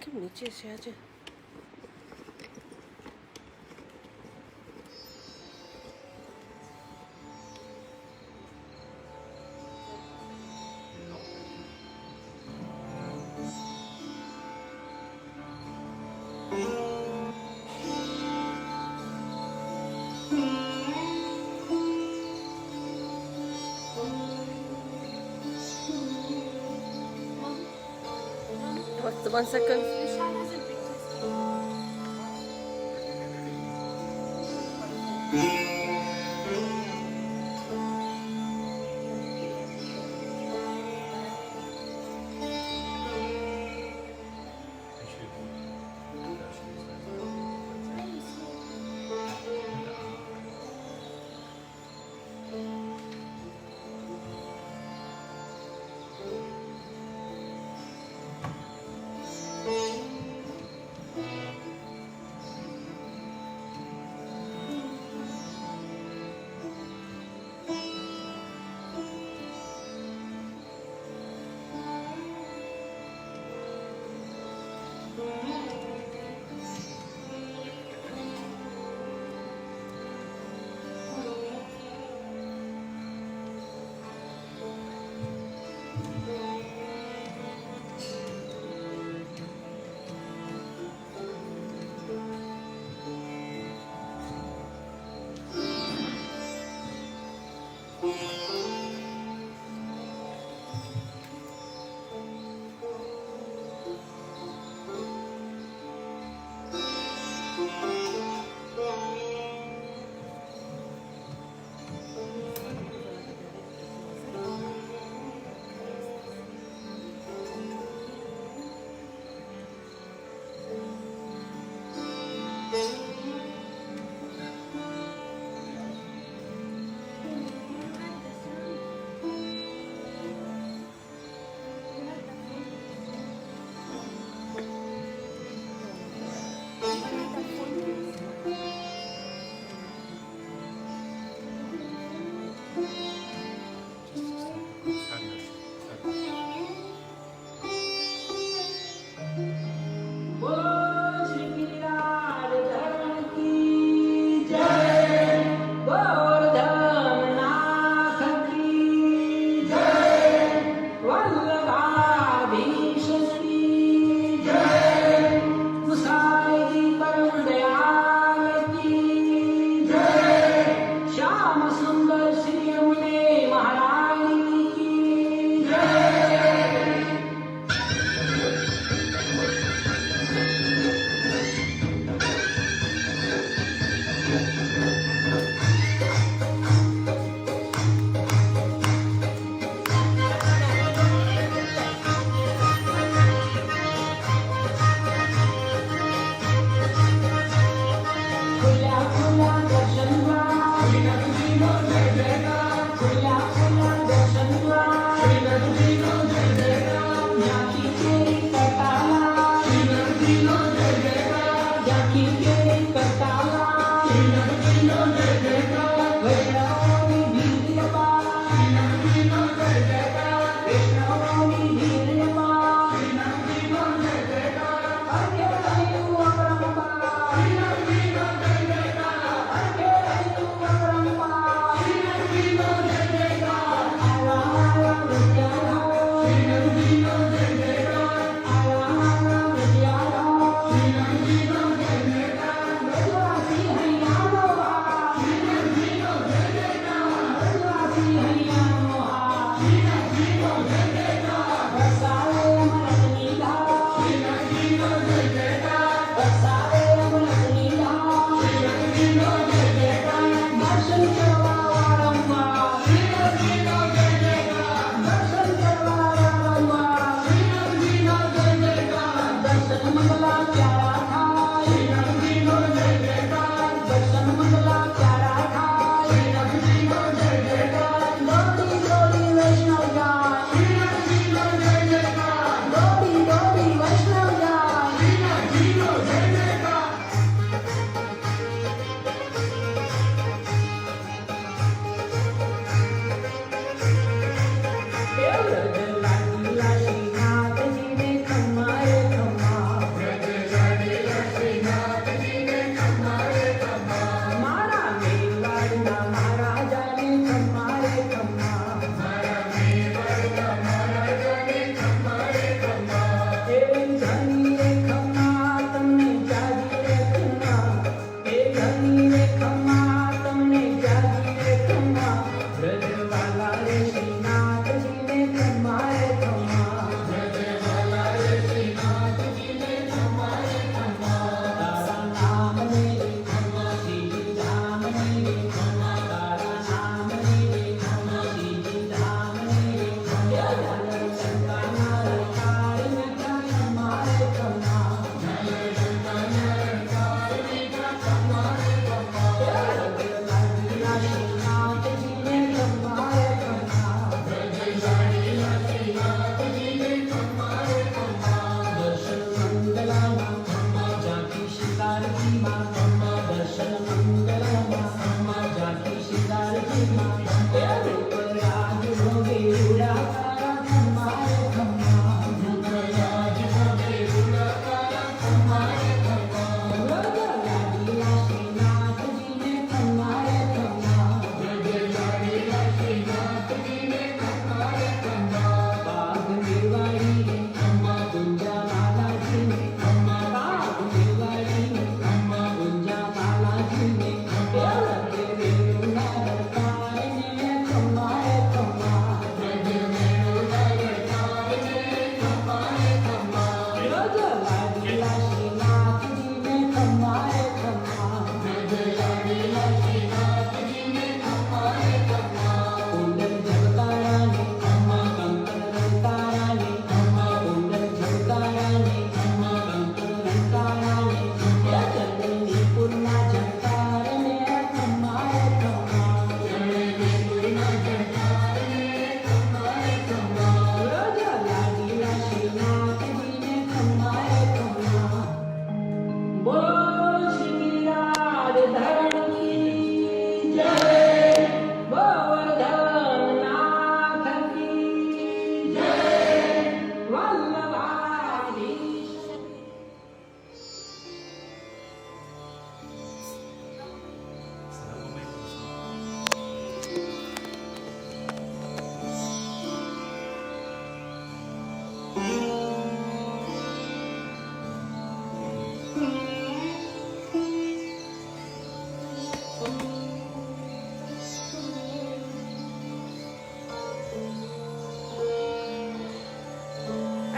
কেউ নিচে এসে আছে। One second.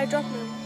I dropped my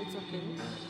It's okay.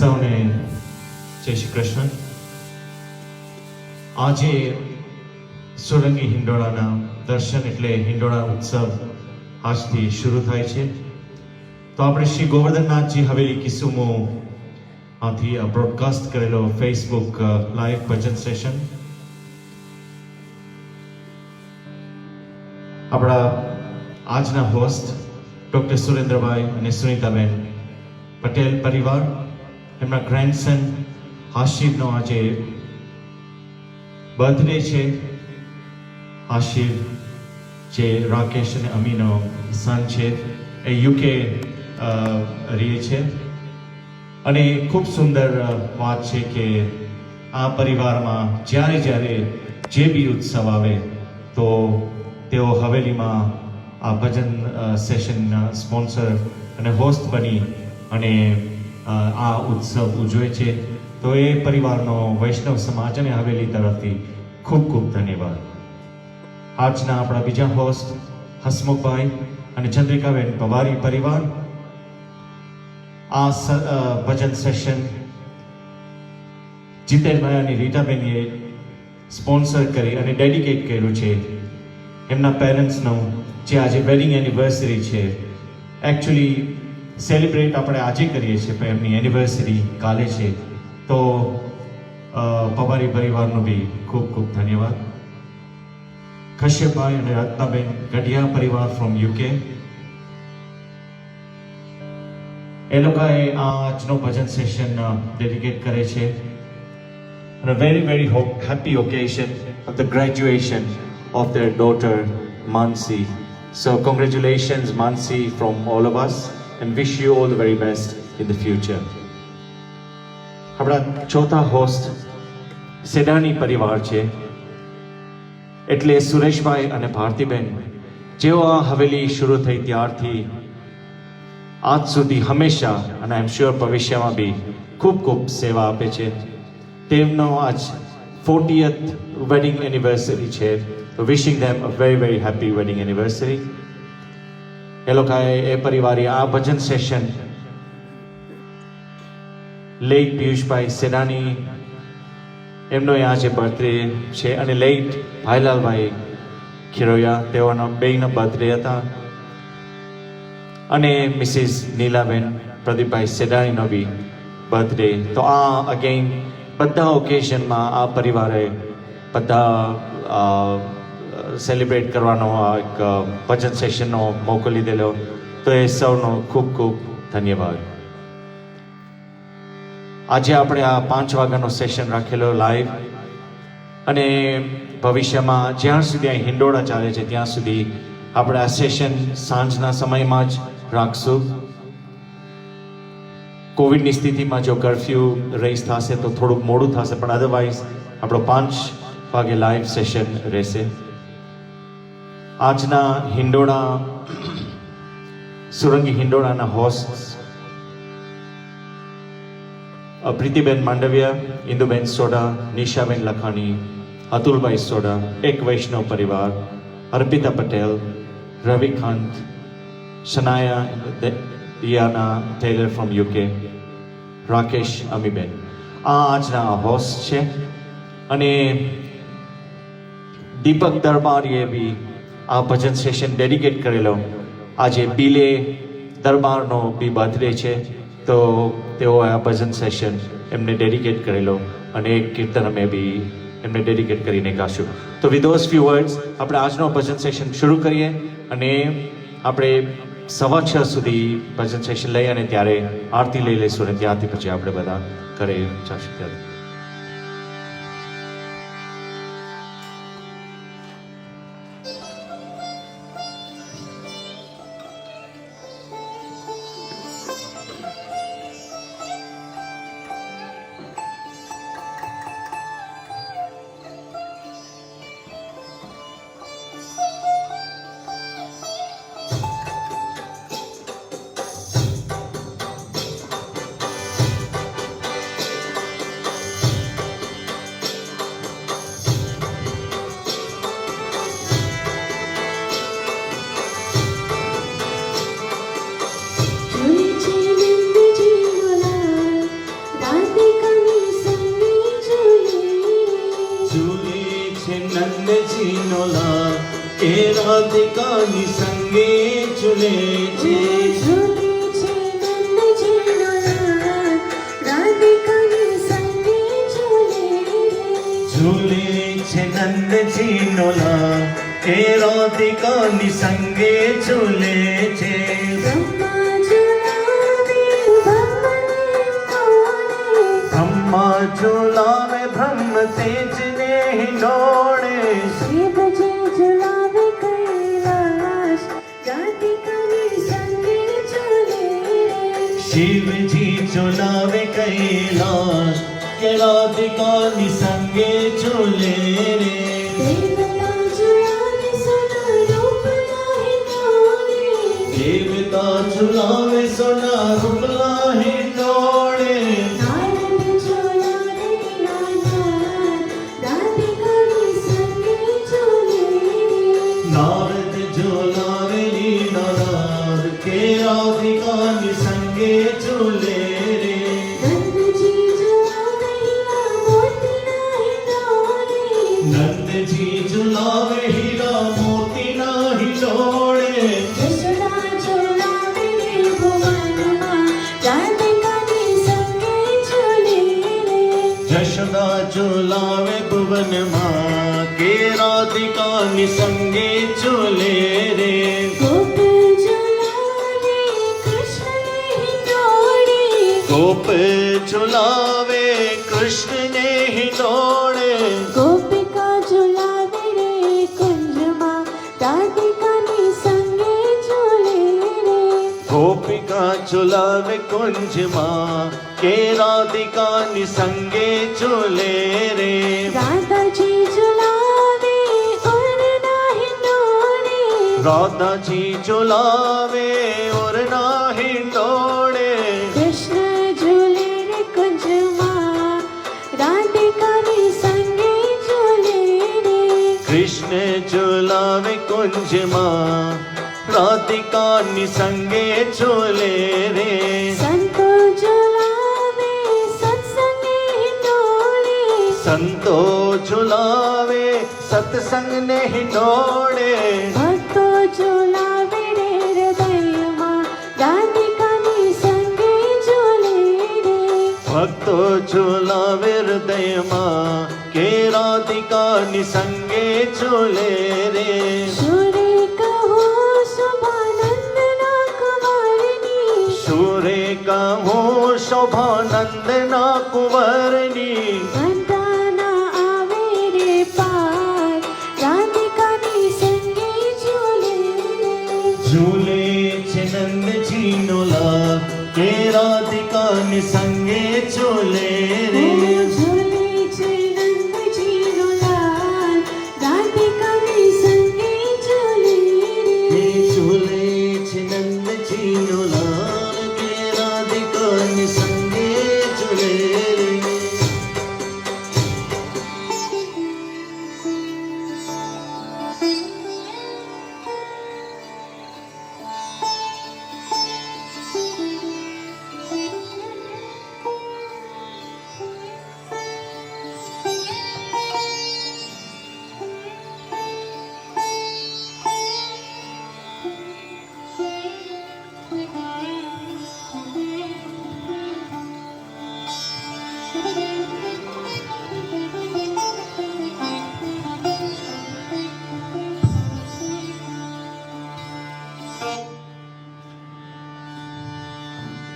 સૌને જય શ્રી કૃષ્ણ. આજે સોલંકી હિંડોળાના દર્શન એટલે હિંડોળા ઉત્સવ આજથી શરૂ થાય છે. તો આપણે શ્રી ગોવર્ધનનાથજી હવેલી કિસુમો આથી બ્રોડકાસ્ટ કરેલો ફેસબુક લાઈવ ભજન સેશન આપણા આજના હોસ્ટ ડૉક્ટર સુરેન્દ્રભાઈ અને સુનીતાબેન પટેલ પરિવાર, એમના ગ્રેન્ડસન હાશિબનો આજે બર્થડે છે. હાશિબ જે રાકેશ અને અમીનો સન છે, એ યુકે રહે છે. અને ખૂબ સુંદર વાત છે કે આ પરિવારમાં જ્યારે જે બી ઉત્સવ આવે તો તેઓ હવેલીમાં આ ભજન સેશનના સ્પોન્સર અને હોસ્ટ બની અને આ ઉત્સવ ઉજવે છે. તો એ પરિવારનો વૈષ્ણવ સમાજ અને હવેલી તરફથી ખૂબ ખૂબ ધન્યવાદ. આજના આપણા બીજા હોસ્ટ હસમુખભાઈ અને ચંદ્રિકાબેન પવારી પરિવાર, આ ભજન સેશન જીતેનભાઈ અને રીટાબેનીએ સ્પોન્સર કરી અને ડેડિકેટ કર્યું છે એમના પેરેન્ટ્સનું, જે આજે વેડિંગ એનિવર્સરી છે. એકચ્યુઅલી સેલિબ્રેટ આપણે આજે કરીએ છીએ પણ એમની એનિવર્સરી કાલે છે. તો પવારી પરિવારનો બી ખૂબ ખૂબ ધન્યવાદ. કશ્યપભાઈ અને રત્નાબેન ગઢિયા પરિવાર ફ્રોમ યુકે, એ લોકોએ આજનો ભજન સેશન ડેડિકેટ કરે છે. And a very happy occasion of the graduation of their daughter Mansi. So congratulations Mansi from all of us and wish you all the very best in the future. આપણા ચોથા host સેડાની પરિવાર છે, એટલે સુરેશભાઈ અને ભારતીબેન, જેઓ આ હવેલી શરૂ થઈ ત્યારથી આજ સુધી હંમેશા અને આઈ એમ શ્યોર ભવિષ્યમાં બી ખૂબ ખૂબ સેવા આપે છે. તેમનો આજ 40th વેડિંગ એનિવર્સરી છે. તો wishing them a very happy wedding anniversary. એ લોકોએ એ પરિવારે આ ભજન સેશન લેટ પિયુષભાઈ સેનાની, એમનો આજે બર્થડે છે, અને લેટ ભાઈલાલભાઈ ખીરોયા, તેઓનો બેયનો બર્થડે હતા. અને મિસિસ નીલાબેન પ્રદીપભાઈ સેડાણીનો બી બર્થડે. તો આ અગેન બધા ઓકેઝનમાં આ પરિવારે બધા સેલિબ્રેટ કરવાનો એક ભજન સેશનનો મોકો લીધેલો. તો એ સૌનો ખૂબ ખૂબ ધન્યવાદ. આજે આપણે આ 5 વાગ્યાનો સેશન રાખેલો લાઈવ, અને ભવિષ્યમાં જ્યાં સુધી આ હિંડોળા ચાલે છે ત્યાં સુધી આપણે આ સેશન સાંજના સમયમાં જ રાખશું. કોવિડની સ્થિતિમાં જો કર્ફ્યુ રેઝ થશે તો થોડુંક મોડું થશે, પણ અધરવાઇઝ આપણો 5 વાગે લાઈવ સેશન રહેશે. આજના હિંડોળા સુરંગી હિંડોળાના હોસ્ટ પ્રીતિબેન માંડવિયા, ઇન્દુબેન સોડા, નિશાબેન લખાણી, અતુલભાઈ સોડા, એક વૈષ્ણવ પરિવાર, Arpita Patel, Ravikant, Shanaya Diana Taylor from UK, Rakesh Amiben, આ આજના હોસ્ટ છે. અને દીપક દરબારીએ બી આ ભજન સેશન ડેડિકેટ કરેલો. આજે બિલે દરબારનો બી બર્થડે છે, તો તેઓ આ ભજન સેશન એમને ડેડિકેટ કરેલો, અને એક કીર્તન અમે બી એમને ડેડિકેટ કરીને ગાશું. તો વિથ ધોઝ ફ્યુ વર્ડ્સ આપણે આજનો ભજન સેશન શરૂ કરીએ, અને આપણે 6:15 સુધી ભજન સેશન લઈ અને ત્યારે આરતી લઈ લઈશું, અને ત્યાંથી પછી આપણે બધા ઘરે જશું. ત્યારે નંદજીનો લાલ કે રાધિકાની સંગે ઝૂલે છે. ઝૂલે છે નંદજીનો લાલ કે રાધિકાની સંગે ઝૂલે છે. બ્રહ્મા ઝુલાવે બ્રહ્મ તેજને હિંડોળે. શિવજી ઝુલાવે કૈલાશ રાધિકાની સંગે ઝૂલે રે. શિવજી ઝુલાવે કૈલાશ કે રાધિકાની સંગે ઝૂલે રે. દેવતા ઝુલાવે સોના રૂપના હિંડોળે. દેવતા ઝુલાવે સોના રૂપલા હિંડોળે. નારદ ઝુલાવે નીલાધાર રાધિકાની સંગે ઝૂલે રે. નારદ ઝુલાવે લીલાધાર કે રાધિકાની સંગે ઝૂલે રે. નંદજી ઝુલાવે હીરા મોતીના હિંડોળે. નંદજી ઝુલાવે હીરા મોતીના હિંડોળે. યશોદા ઝુલાવે ભુવનમાં રાધિકાની સંગે ઝૂલે રે. જશોદા ઝુલાવે ભુવનમાં કે રાધિકાની સંગે ઝૂલે રે. ગોપ ઝુલાવે કૃષ્ણને હિંડોળે. ગોપ ઝુલાવે કૃષ્ણને હિંડોળે. ગોપિકા ઝુલાવે રે કુંજમાં રાધિકાની સંગે ઝૂલે રે. ગોપિકા ઝુલાવે કુંજમાં કે રાધિકાની સંગે ઝૂલે રે. રાધાજી ઝુલાવે ઓરના હિંડોળે. રાધાજી ઝુલાવે ઓરના હિંડોળે. કૃષ્ણ ઝૂલે રે કુંજમાં રાધિકાની સંગે ઝૂલે રે. કૃષ્ણ ઝુલાવે કુંજમાં રાધિકાની સંગે ઝૂલે રે. સંતો ઝુલાવે સત્સંગે હિંડોળે. સંતો ઝુલાવે સત્સંગને હિંડોળે. ભક્તો ઝુલાવે રે હૃદયમાં રાધિકાની સંગે ઝૂલે રે. ભક્તો ઝુલાવે હૃદયમાં કે રાધિકાની સંગે ઝૂલે રે. સુરે કહો શોભાનંદના કુંવરની. સુરે કહો શોભાનંદના કુંવરની. ઘંટાના આવે રે પાર રાધિકાની સંગે ઝૂલે રે. ઝૂલે છે નંદજીનો લાલ કે રાધિકાની સંગે ઝૂલે રે. ઝૂલે છે નંદજીનો લાલ રાધિકાની સંગે ઝૂલે હે રે. ઝૂલે છે નંદજીનો લાલ કે રાધિકાની સંગે ઝૂલે રે.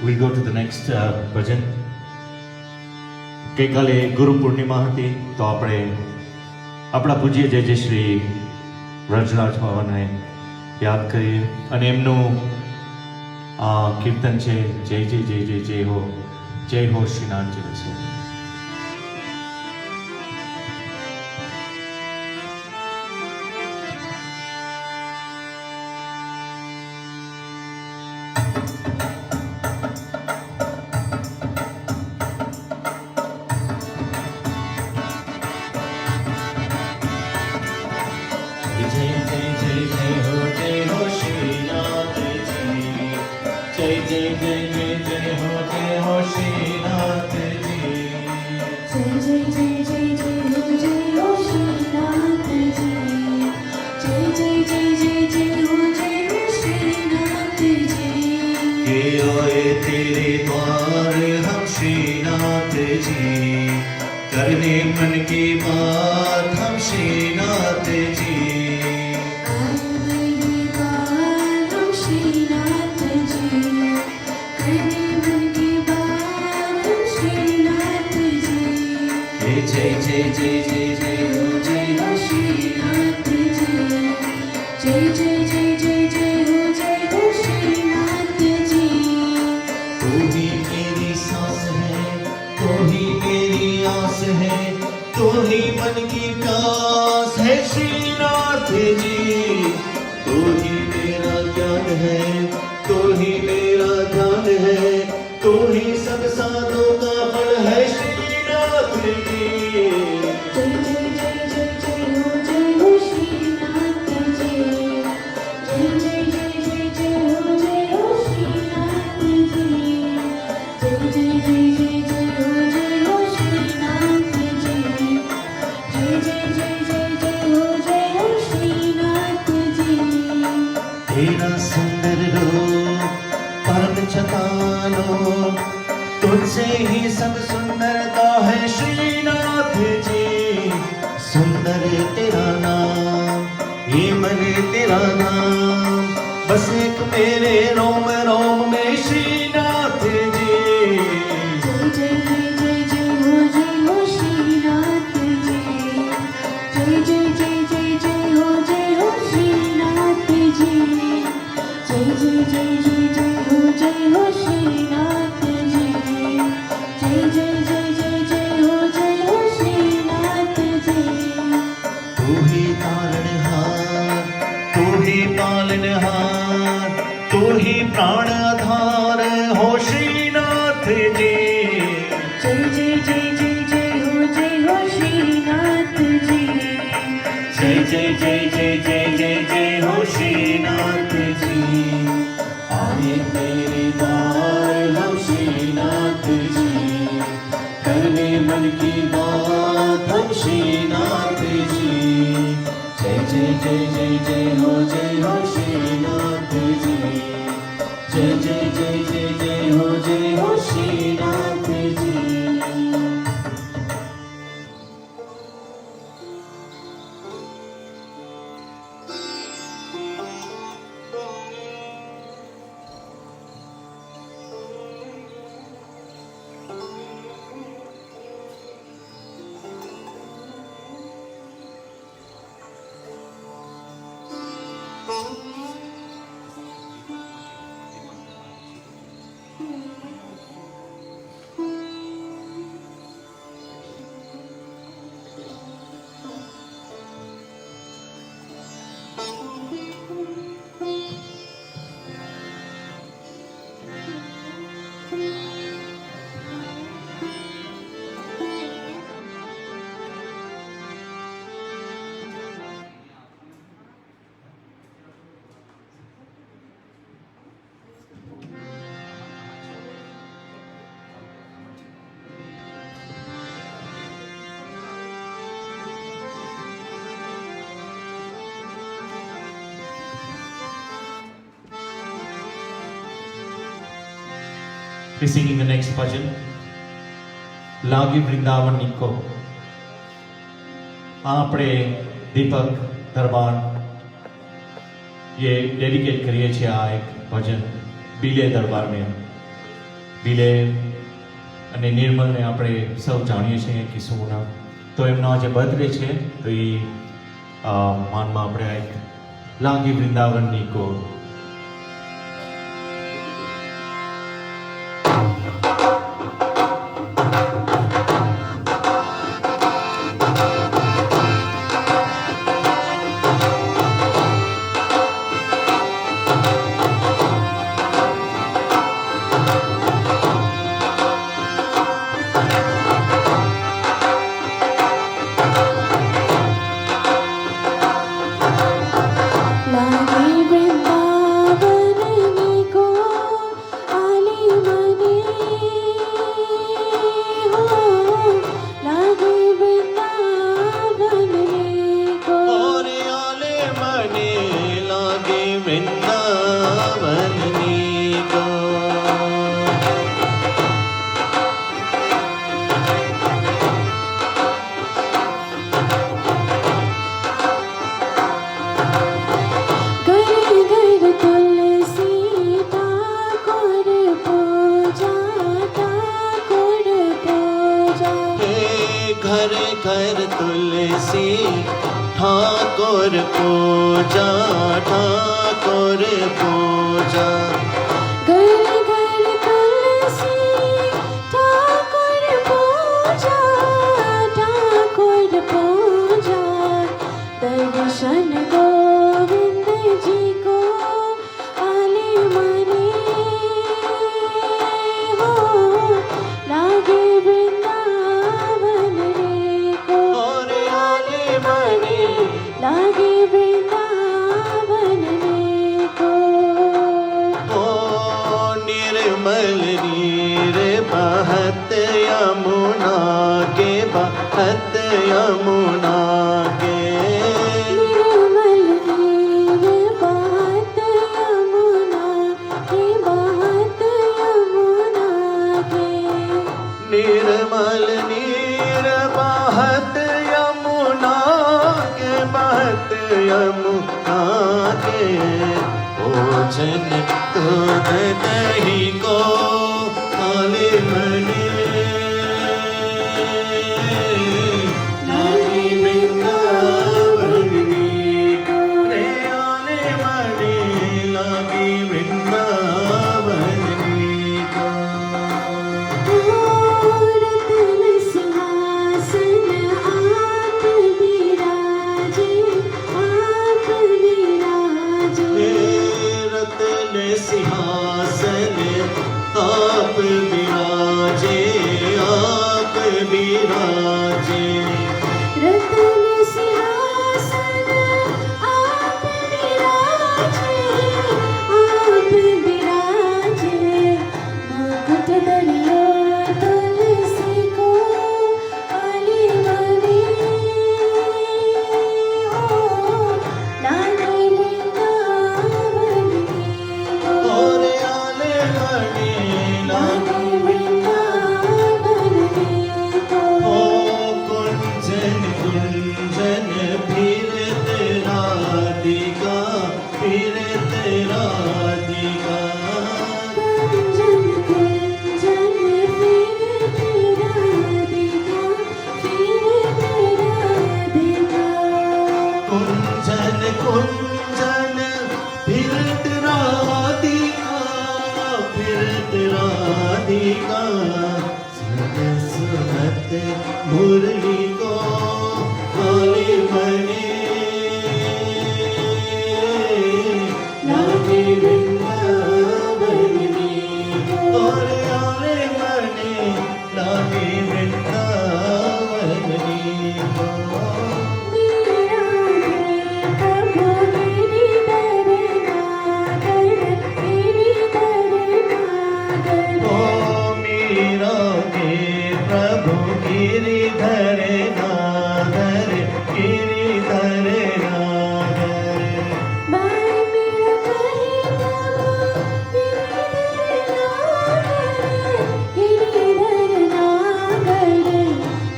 We'll go to the next ભજન. ગઈકાલે ગુરુ પૂર્ણિમા હતી તો આપણે આપણા પૂજ્ય જય જય શ્રી વ્રજરાજ બાવાને યાદ કરીએ અને એમનું આ કીર્તન છે જય જય જય જય જય હો શ્રીનાથજી વસે. જય જય જય જય જય હો શ્રીનાથજી. मन की बात हम श्रीनाथ जी। आए मेरी बात हम श्रीनाथ जी, करने मन की बात हम श्रीनाथ जी। जय जय जय जय जय जय हो जय हो श्रीनाथ जी, जय जय जय जय जय हो श्रीनाथ जी। तू ही मेरी सांस है, तू ही मेरी आस है, तू ही मन की प्यास है श्रीनाथ जी। तू ही मेरा ज्ञान है, तू ही मेरा ध्यान है, तू ही सब साधों का फल है श्रीनाथ जी। जय जय जय जय जय हो श्रीनाथ जी, जय जय जय जय जय हो श्रीनाथ जी। जय जय जय जय जय हो श्रीनाथ जी, जय जय जय जय जय हो श्रीनाथ जी। तेरा सुंदर रूप परम चतानो, तुझसे ही सब सुंदरता है श्रीनाथ जी। सुंदर तेरा नाम, ये मन तेरा नाम, बस एक मेरे रोम रोम में श्रीनाथ जी। जय जय जय जय जय हो श्रीनाथ जी, जय जय जय जय जय हो श्रीनाथ जी। जय जय जय जय जय हो श्रीनाथ जी, जय जय जय जय जय हो श्रीनाथ जी। तू ही तारणहार, तू ही पालनहार, तू ही प्राण आधार हो श्रीनाथ जी। जय जय जय जय जय हो श्रीनाथ जी, जय जय जय जय जय जय जय हो श्रीनाथ जी। आए तेरे द्वार हम श्रीनाथ जी, करने मन की बात हम श्रीनाथ जी। जय जय जय जय जय हो श्रीनाथ जी। जय जय जय जय जय हो Shrinath ji. We're singing the next bhajan, લાગી વૃંદાવન નીકો. આપણે દીપક દરબાર ये डेडिकेट करिए છીએ આ એક ભજન બિલે દરબાર में. બિલે અને નિર્મલને આપણે સૌ જાણીએ છીએ કે શું નામ, તો એમનો આજે બર્થડે છે, તો એ માનમાં આપણે આ એક લાગી વૃંદાવન નીકો. लागे वृंदावन घर घर तुलसी ठाकुर पूजा ठाकुर पूजा घर घर तुलसी ठाकुर पूजा ठाकुर पूजा दर्शन गोविंद जी को आले मने हो लागे वृंदावन रे को और आले मने लागे वृंदावन रे को ओ निर्मल नीर बहत यमुना के बहत यमुना के निर्मल नीर बहत यमुना के बहत यमुना के निर्मल नीर बहत यमुना के बहत यमुना के भोजन दूध दही को आले मने लागी वृंदावन को रे आले मने लागी वृंदावन को रतन सिंहासन आप विराजे आप विराजे रतन सिंहासन आप विराजे आप विराजे रतन सिंहासन आप विराजे आप विराजे मुकुट दरियो तुलसी को आले मने हो लागे वृंदावन को और आले मने लागे वृंदावन को ओ कुंजन कुंजन फिरत राधिका फिरत राधिका कुंजन कुंजन फिरत राधिका फिरत राधिका कुंजन कुंजन फिरत राधिका फिरत राधिका सरस्वत मुरली को आले मने लागे वृंदावन को और आले मने लागे वृंदावन को मेरा प्रभु गिरिधर नागर गिरिधर नागर ओ मीरा के प्रभु गिरिधर नागर गिरिधर नागर मैं मेरा कहीं गिरिधर नागर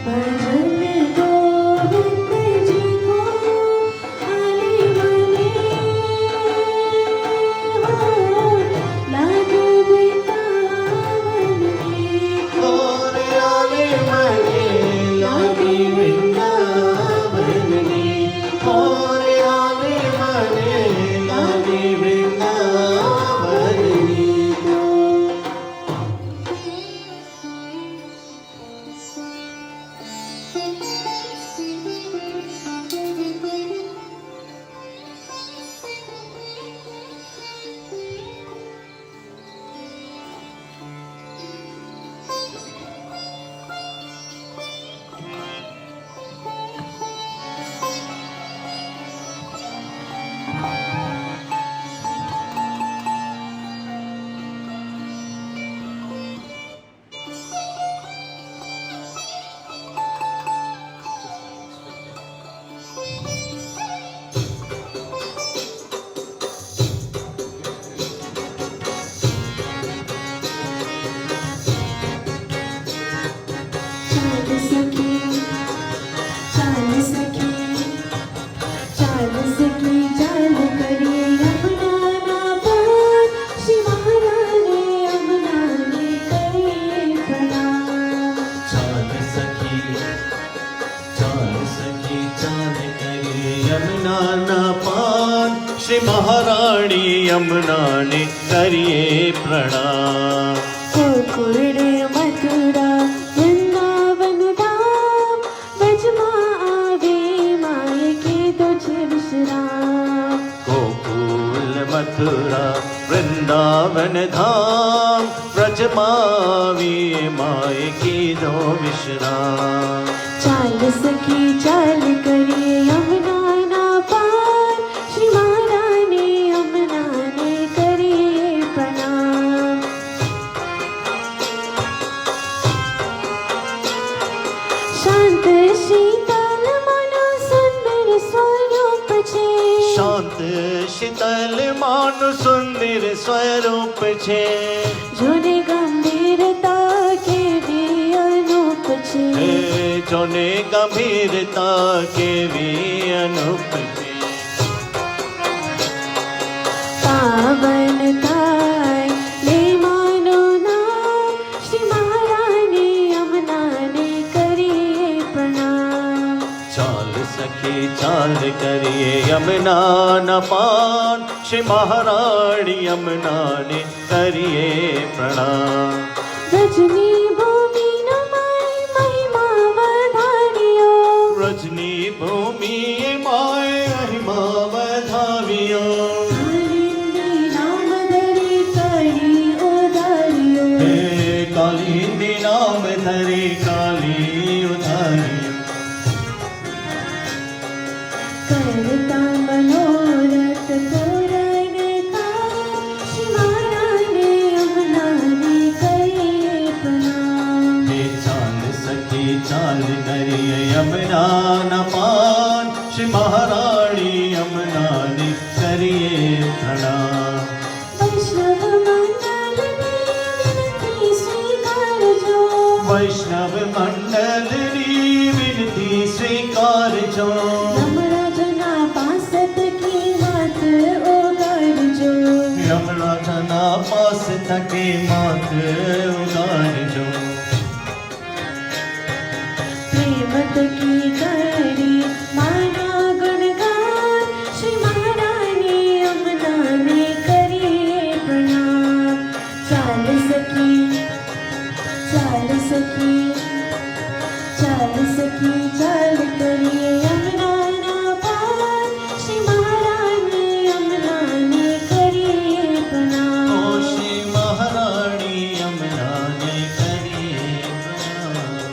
भजन गोविंद ચાલ સખી ચાલ કરીએ યમુનાના પાન શ્રી મહારાણી યમુનાને કરીએ પ્રણામ गोकुल मथुरा वृंदावन धाम ब्रजमा आवे माए के तुझे विश्राम गोकुल मथुरा वृंदावन धाम ब्रजमावी माए कीधो विश्राम चाल सखी चाल करिए यमुना ना पार श्री महारानी यमुना ने करिए प्रणाम शांत शीतल मनो सुंदर स्वरूप छे शांत शीतल मानु सुंदर स्वरूप छे जोने गंभीरता के भी अनूप छे हे जोने गंभीरता केवी अनूप छे पावन थाय ले मानो नाम श्री महारानी यमुना ने करिए प्रणाम चाल सखी चाल करिए यमुना न पान श्री महाराणी यमुना ने करिए प्रणाम रजनी भूमि नो माय महिमा वधारियो रजनी भूमि माय महिमा वधावियो कालिंदी नाम धरी करी उधारियो हे कालिंदी नाम धरी काली उधारियो करता मनोरथ पूरन का श्री महारानी यमुना ने करिए प्रणाम हे चाल सखी चाल करिए यमुना न पान श्री महाराणी यमुना ने करिए प्रणाम वैष्णव मंडल ने विनती स्वीकार जो वैष्णव मंडल नी विनती स्वीकार जो यमराजना पासत की मात उगार जो यमुना जना पास थके मात उगार जो प्रेमत की करी माना गुणगान श्री महारानी यमुना ने करिए प्रणाम चाल सखी चाल सखी चाल सखी चाल करिए यमुना ना पार श्री महारानी यमुना ने करिए ओ प्रणाम श्री महाराणी यमुना ने करिए प्रणाम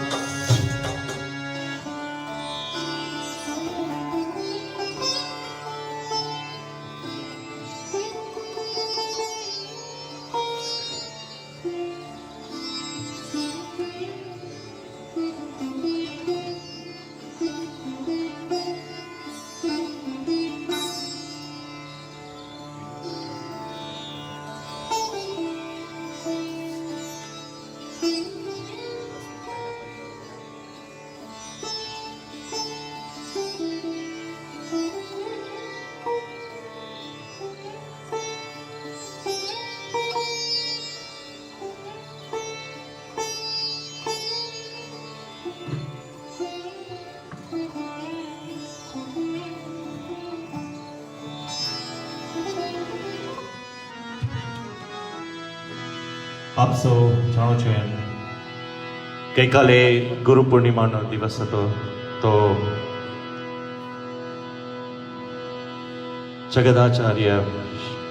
આપ સૌ જાણો છો એમ ગઈકાલે ગુરુ પૂર્ણિમાનો દિવસ હતો તો જગદાચાર્ય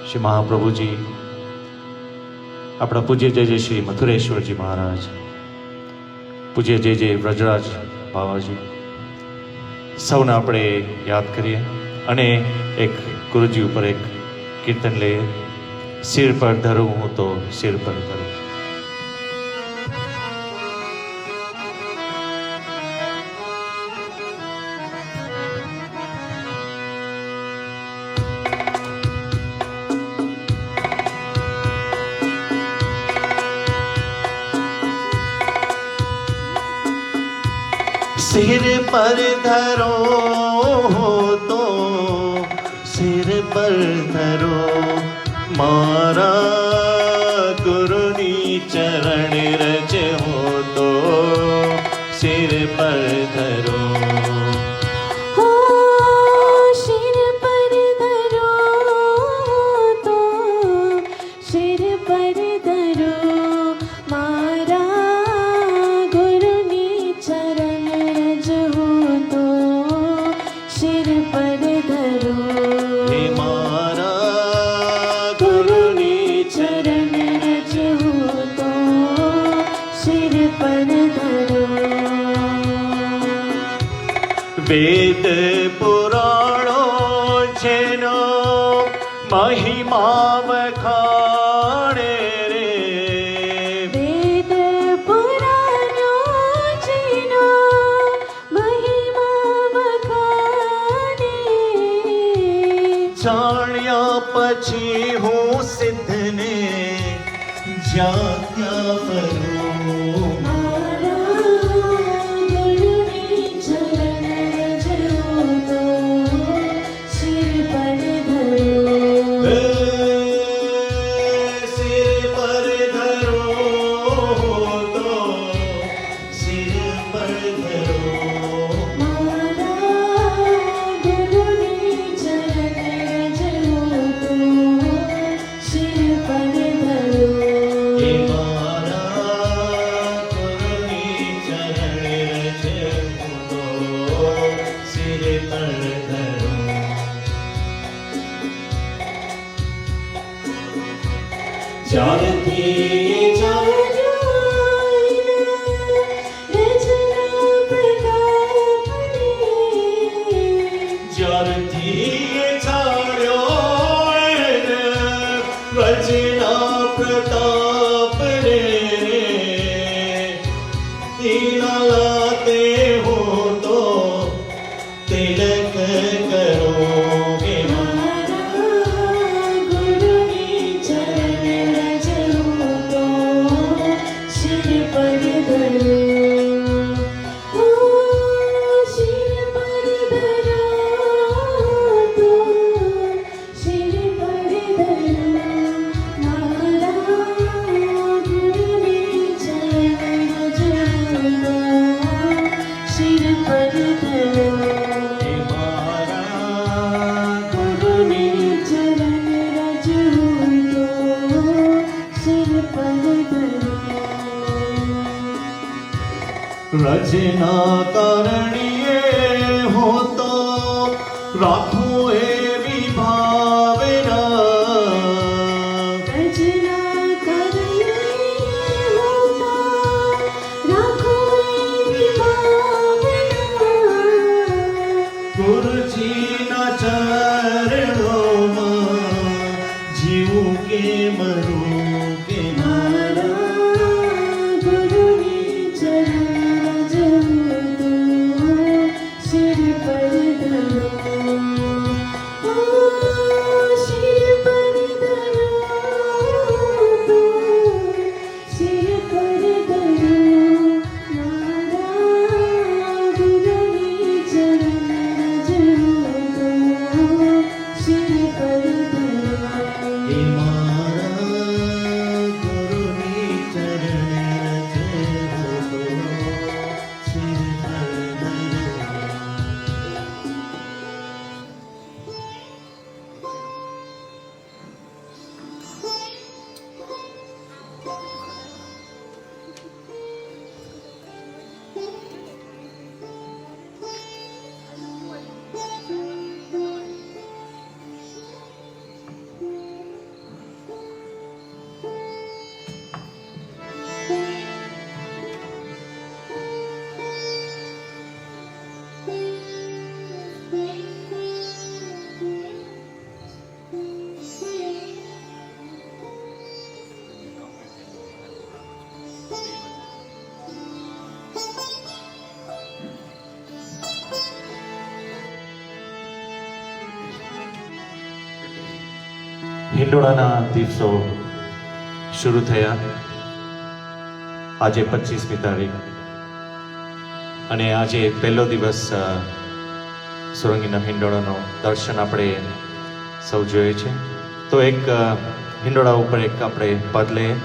શ્રી મહાપ્રભુજી આપણા પૂજ્ય જય જય શ્રી મથુરેશ્વરજી મહારાજ પૂજ્ય જય જય વ્રજરાજ બાવાજી સૌને આપણે યાદ કરીએ અને એક ગુરુજી ઉપર એક કીર્તન લઈએ સિર પર ધરું હું તો સિર પર ધરું सिर पर धरो तो सिर पर धरो मारा गुरुनी चरण रज हो तो सिर पर धरो વેદ પુરાણો જેનો મહિમા વખાણે રે વેદ પુરાણો જેનો મહિમા વખાણે જાણ્યા પછી હું સિદ્ધને જ્યાં ત્યાં ફરું મારા ગુરુની ચરણ રજવો તો શિર પર ધરો સિર પર ધરો તો સિર પર ધરો મારા ગુરુની ચરણ રજવો તો શિર પર ધરો એ મારા ગુરુની ચરણ રજવું તો સિર પર ધરો જ્યારથી જ્યારથી છાડ્યો એને રચના પ્રતાપ રે તેના લાતે હો તો તિલક કરો કે એ મારા ગુરુની રચના કરણીએ હો તો રાખો એવી ભાવના ગુરુજીના ચરણોમાં જીવું કે મરું કે એ મારા ગુરુની ચરણ રજવો તો સિર પર ધરો હિંડોળાના દિવસો શરૂ થયા આજે 25મી તારીખ અને આજે પહેલો દિવસ સુરંગીના હિંડોળાનો દર્શન આપણે સૌ જોઈએ છે તો એક હિંડોળા ઉપર એક આપણે પદ લઈએ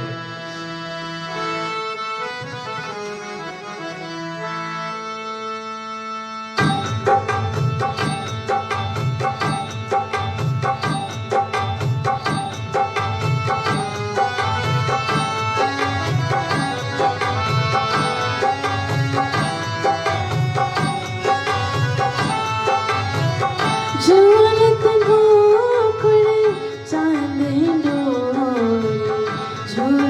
જોરત ગોકળ ચાંદનો જોર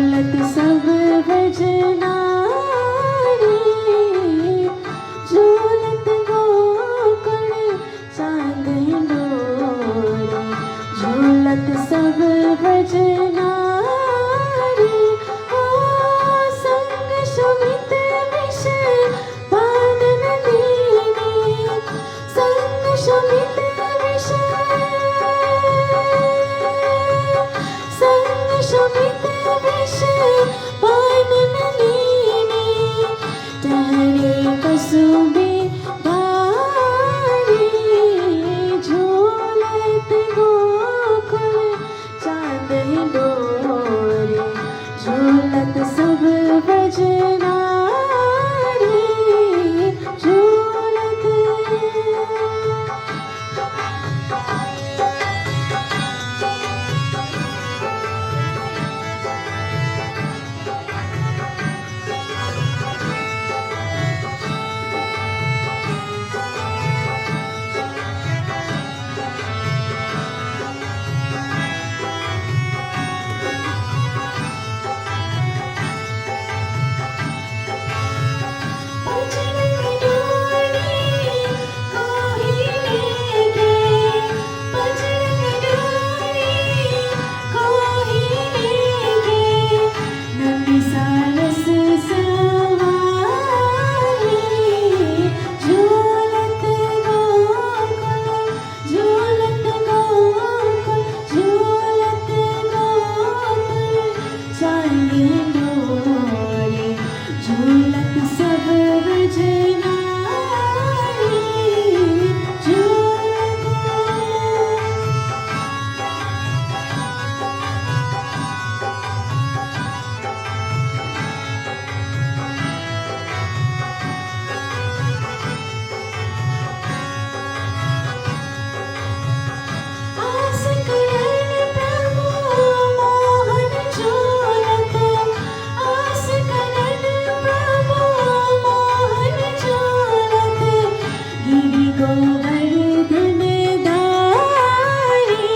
गोवर्धन धारी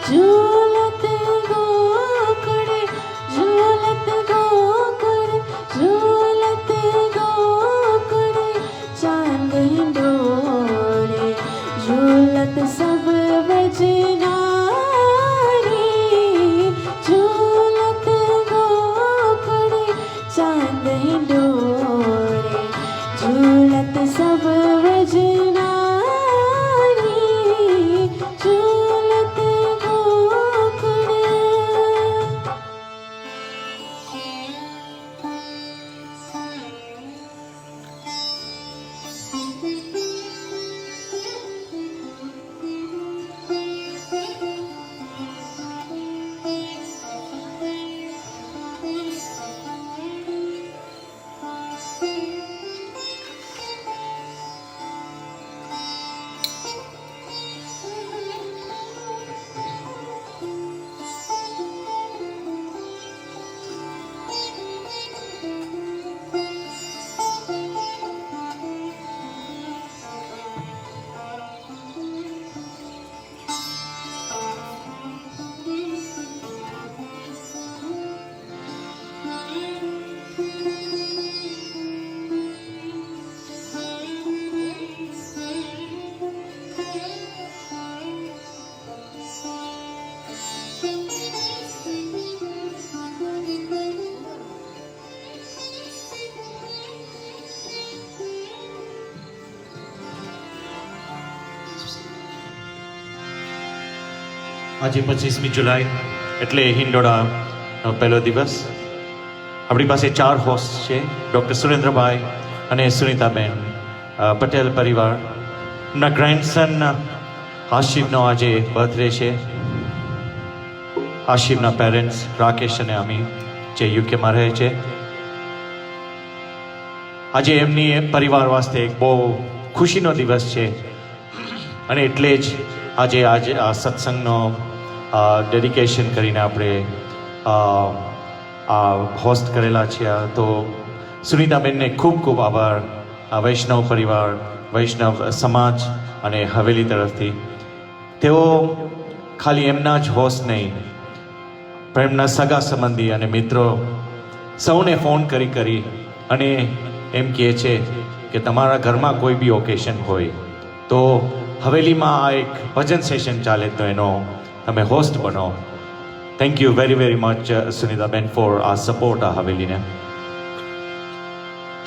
झूलत गोकुल झूलत गोकुल झूलत गोकुल चांद डोरे झूलत सब वजनारी झूलत गोकुल चांद डोरे झूलत सब वजनारी झूलत गोकुल આજે 25મી જુલાઈ એટલે હિંડોળાનો પહેલો દિવસ. આપણી પાસે 4 હોસ્ટ છે, ડૉક્ટર સુરેન્દ્રભાઈ અને સુનીતાબેન પટેલ પરિવારના ગ્રેન્ડસન આશિવનો આજે બર્થડે છે. આશિવના પેરેન્ટ્સ રાકેશ અને અમી જે યુકેમાં રહે છે. આજે એમની પરિવાર વાસ્તે એક બહુ ખુશીનો દિવસ છે અને એટલે જ આજે આ સત્સંગનો ડેડિકેશન કરીને આપણે આ હોસ્ટ કરેલા છે. તો સુનીતાબેનને ખૂબ ખૂબ આભાર આ વૈષ્ણવ પરિવાર, વૈષ્ણવ સમાજ અને હવેલી તરફથી. તેઓ ખાલી એમના જ હોસ્ટ નહીં પણ એમના સગા સંબંધી અને મિત્રો સૌને ફોન કરી અને એમ કહે છે કે તમારા ઘરમાં કોઈ બી ઓકેશન હોય તો હવેલીમાં આ એક ભજન સેશન ચાલે તો એનો તમે હોસ્ટ બનો. Thank you very very much Sunitaben for આ સપોર્ટ આ હવેલીને.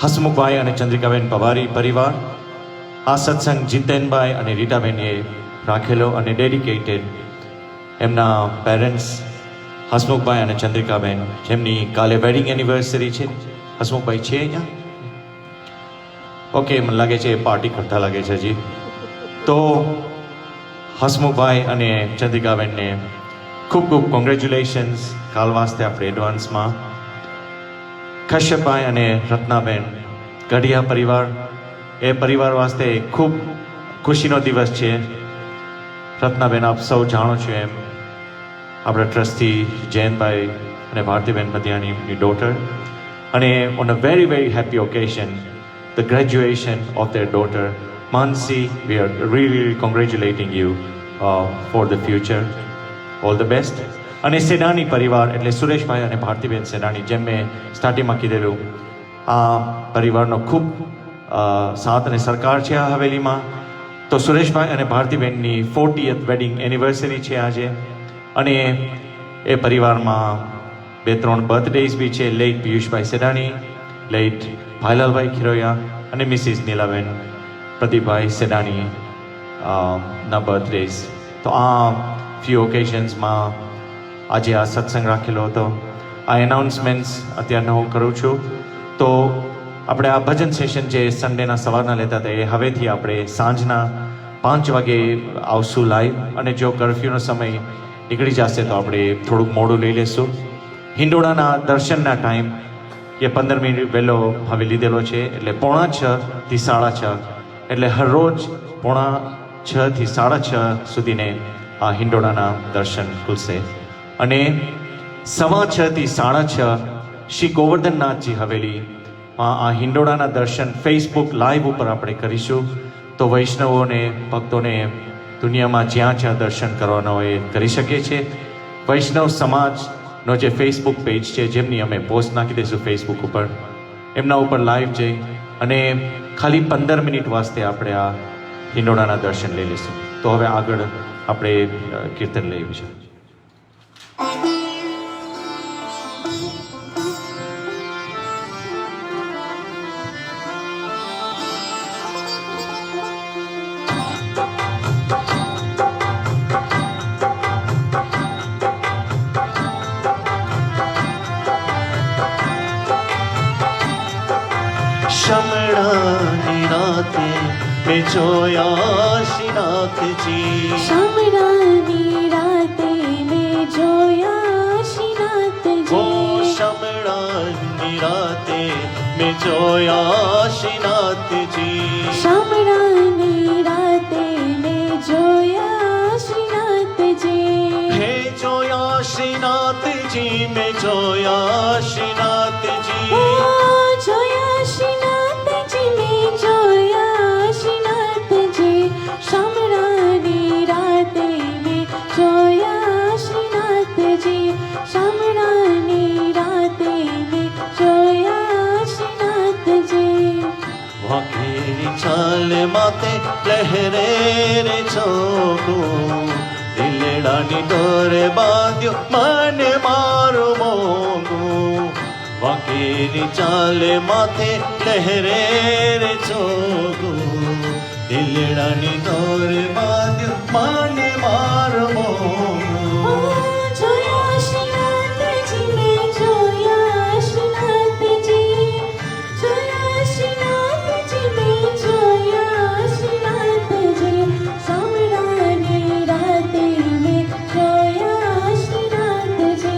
હસમુખભાઈ અને ચંદ્રિકાબેન પવારી પરિવાર, આ સત્સંગ જીતેનભાઈ અને રીટાબેને રાખેલો અને ડેડિકેટેડ એમના પેરેન્ટ્સ હસમુખભાઈ અને ચંદ્રિકાબેન, જેમની કાલે વેડિંગ એનિવર્સરી છે. હસમુખભાઈ છે અહીંયા? ઓકે, મને લાગે છે પાર્ટી કરતા લાગે છે હજી. તો હસમુખભાઈ અને ચંદ્રિકાબેનને ખૂબ ખૂબ કોંગ્રેચ્યુલેશન્સ કાલ વાસ્તે આપણે એડવાન્સમાં. કશ્યપભાઈ અને રત્નાબેન ગઢિયા પરિવાર, એ પરિવાર વાસ્તે ખૂબ ખુશીનો દિવસ છે. રત્નાબેન આપ સૌ જાણો છો એમ આપણા ટ્રસ્ટી જયંતભાઈ અને ભારતીબેન મતિયાણીની ડોટર, અને on a very very happy occasion the graduation of their daughter Mansi. We are really congratulating you for the future. All the best. અને સેનાની પરિવાર એટલે સુરેશભાઈ અને ભારતીબેન સેનાની, જેમ મેં સ્ટાર્ટિંગમાં કીધેલું, આ પરિવારનો ખૂબ સાથ અને સરકાર છે આ હવેલીમાં. તો સુરેશભાઈ અને ભારતીબેનની 40th વેડિંગ એનિવર્સરી છે આજે, અને એ પરિવારમાં 2-3 બર્થડેઝ બી છે. લેટ પિયુષભાઈ સેનાની, લેટ ભાઈલાલભાઈ ખીરોયા અને મિસિસ નીલાબેન પ્રદીપભાઈ સેનાની ના બર્થડેઝ. તો આ ફ્યુ ઓકેશન્સમાં આજે આ સત્સંગ રાખેલો હતો. આ એનાઉન્સમેન્ટ્સ અત્યારે હું કરું છું. તો આપણે આ ભજન સેશન જે સન્ડેના સવારના લેતા હતા એ હવેથી આપણે સાંજના 5 વાગે આવશું લાઈવ, અને જો કર્ફ્યુનો સમય નીકળી જશે તો આપણે થોડુંક મોડું લઈ લેશું. હિંડોળાના દર્શનના ટાઈમ એ 15 મિનિટ વહેલો હવે લીધેલો છે, એટલે 5:45 થી 6:30, એટલે હરરોજ 5:45 થી 6:30 સુધીને આ હિંડોળાના દર્શન ખુલશે. અને 6:15 થી 6:30 શ્રી ગોવર્ધનનાથજી હવેલી આ હિંડોળાના દર્શન ફેસબુક લાઈવ ઉપર આપણે કરીશું. તો વૈષ્ણવોને ભક્તોને દુનિયામાં જ્યાં જ્યાં દર્શન કરવાના હોય એ કરી શકે છે. વૈષ્ણવ સમાજનો જે ફેસબુક પેજ છે, જેમની અમે પોસ્ટ નાખી દઈશું ફેસબુક ઉપર, એમના ઉપર લાઈવ જઈ અને ખાલી 15 મિનિટ વાસ્તે આપણે આ હિંડોળાના દર્શન લઈ લઈશું. તો હવે આગળ આપણે કીર્તન લઈ છે. शमणानी राते में जोया श्रीनाथ जी. शमणानी राते में जोया श्रीनाथ वो जी. शमणानी राते में जोया श्रीनाथ जी. शमणानी राते में जोया श्रीनाथ जी. हे जोया श्रीनाथ जी, मैं जोया श्रीनाथ जी. ओ जोया श्रीनाथ जी में जोया श्रीनाथ जी. शमणानी राते में जोया श्रीनाथ जी. शमणानी राते में जोया श्रीनाथ जी. वाघेरी चाल माते लहरे रे छोकू. दिलडानी डोरे बांध्यो मन मारो मोंगू. वाघेरी चाल माथे लहरे रे छोकू. दिलडानी डोरे बांध्यो मन मारो मोंगू. ओ जोया श्रीनाथ जी में जोया श्रीनाथ जी. जोया श्रीनाथ जी में जोया श्रीनाथ जी. शमणानी राते में जोया श्रीनाथ जी.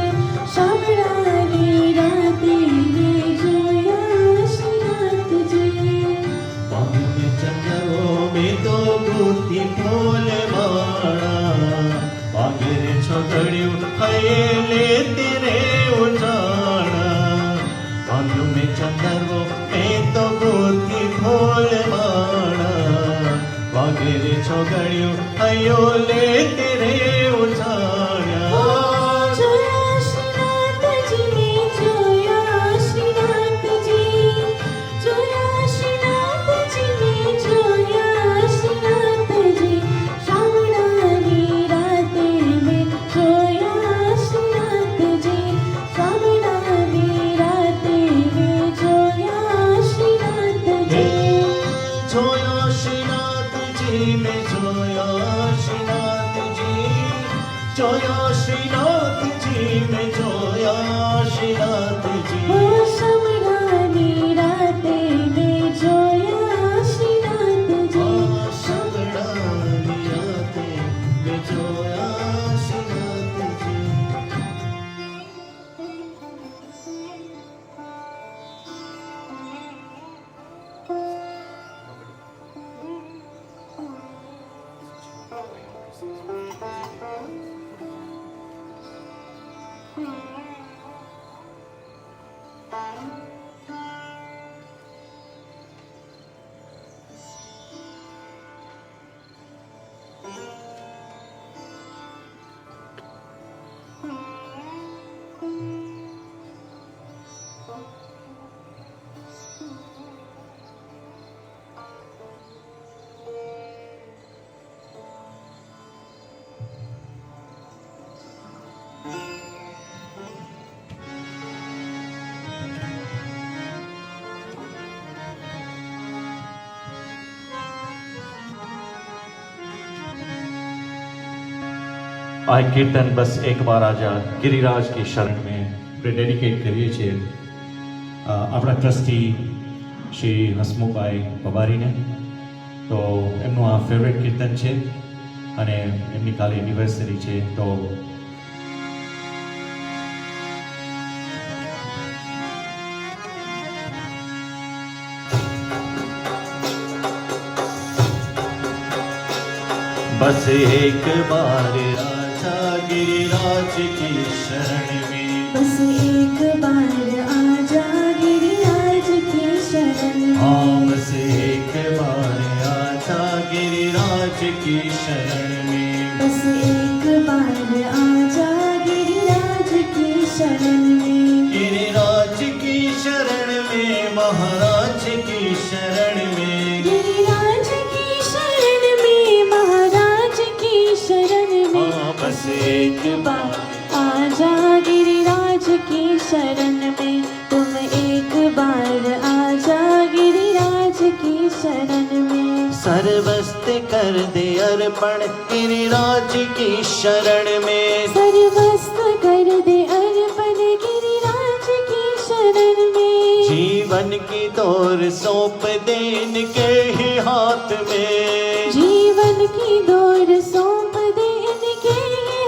शमणानी राते में जोया श्रीनाथ जी. पानी चंद्रो में तो बुद्धि ढोल माणा. बागेरे छोकड़ियों हयेले तेरे उजाणा. बांधु में चंद्रो में तो बुद्धि ढोल माणा. बागेरे छोकड़ियों हयोले तेरे उजाणा. ओ जोया श्रीनाथ जी में जोया श्रीनाथ जी. जोया श्रीनाथ जी में जोया श्रीनाथ जी. शमणानी राते में जोया श्रीनाथ जी. शमणानी राते में जोया श्रीनाथ जी. जोया श्रीनाथ जी, मैं जोया श्रीनाथ जी. जोया श्रीनाथ जी, मैं जोया श्रीनाथ जी. ओ शमणानी राते में जोया श्रीनाथ जी. शमणानी राते में जोया श्रीनाथ जी. આ કીર્તન બસ એક બાર આજા ગિરિરાજ की शरण में આપણે ડેડિકેટ કરીએ છીએ આપણા ટ્રસ્ટી શ્રી હસમુખભાઈ પબારીને. તો એમનું આ ફેવરેટ કીર્તન છે અને એમની કાલે એનિવર્સરી છે. તો बस एक बार आजा गिरिराज की शरण में. बस एक बार आजा गिरिराज की शरण में. हाँ, बस एक बार आजा गिरिराज की शरण में। बस एक बार आजा गिरिराज की शरण में। गिरिराज की शरण में, महाराज की शरण में। गिरिराज की शरण में, महाराज की शरण में। हाँ, बस एक बार आजा गिरिराज की शरण में। तुम एक बार आजा गिरिराज की शरण में। सर्वस्व कर दे अर्पण गिरिराज की शरण में। सर्वस्व कर दे अर्पण गिरिराज की शरण में। जीवन की दौर सौंप दे इनके ही हाथ में। जीवन की दौर सौंप दे इनके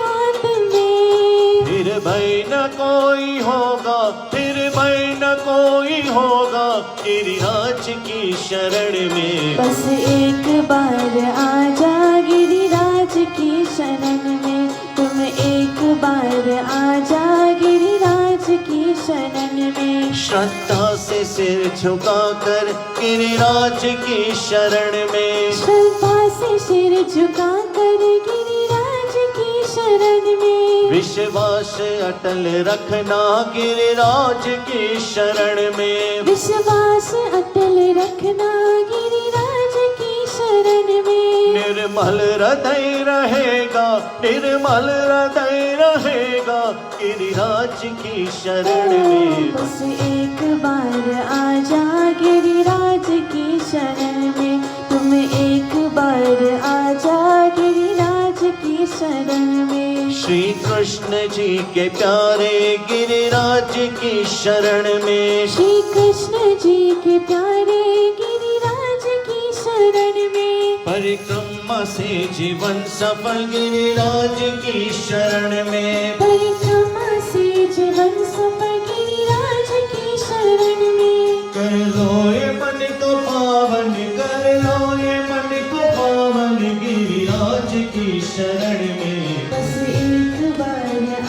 हाथ में। फिर भय न कोई होगा, फिर भय न कोई होगा गिरिराज की शरण में। बस एक बार आजा गिरिराज की शरण में। तुम एक बार आजा गिरिराज की शरण में। श्रद्धा से सिर झुकाकर गिरिराज की शरण में। श्रद्धा से सिर झुका कर गिरिराज की शरण में। विश्वास अटल रखना गिरिराज की शरण में। विश्वास अटल रखना गिरिराज की शरण में। निर्मल हृदय रहेगा, निर्मल हृदय रहेगा गिरिराज की शरण में। बस एक बार आजा गिरिराज की शरण में। तुम एक बार आजा गिरिराज की शरण में। श्री कृष्ण जी के प्यारे गिरिराज की शरण में। श्री कृष्ण जी के प्यारे गिरिराज की शरण में। परिक्रमा से जीवन सफल गिरिराज की शरण में। परिक्रमा से जीवन सफल गिरिराज की शरण में। कर लो ये मन को पावन, कर लो ये मन को पावन गिरिराज की शरण में। बस एक बार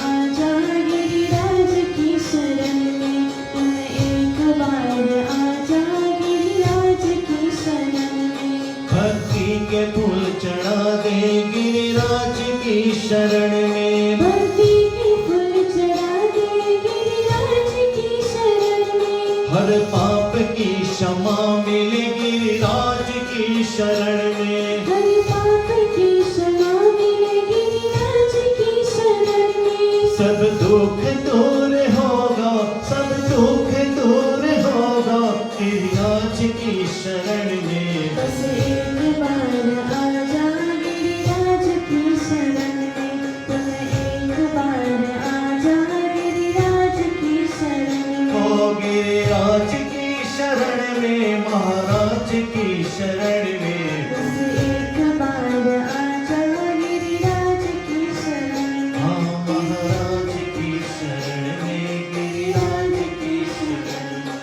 आजा गिरिराज की शरण में। तुम एक बार आजा गिरिराज की शरण में। भक्ति के फूल चढ़ा दे गिरिराज की शरण में। भक्ति के फूल चढ़ा दे गिरिराज की शरण में। हर पाप की क्षमा मिले गिरिराज की शरण में। हर पाप की क्षमा मिले गिरिराज की शरण में। सब दुख दूर होगा, सब दुख दूर होगा गिरिराज की शरण में। बस एक बार आजा गिरिराज की शरण में। तुम एक बार आजा गिरिराज की शरण में। ओ गिरिराज की शरण में, महाराज की शरण में। बस एक बार आजा गिरिराज की शरण में। हाँ, महाराज की शरण में, गिरिराज की शरण में।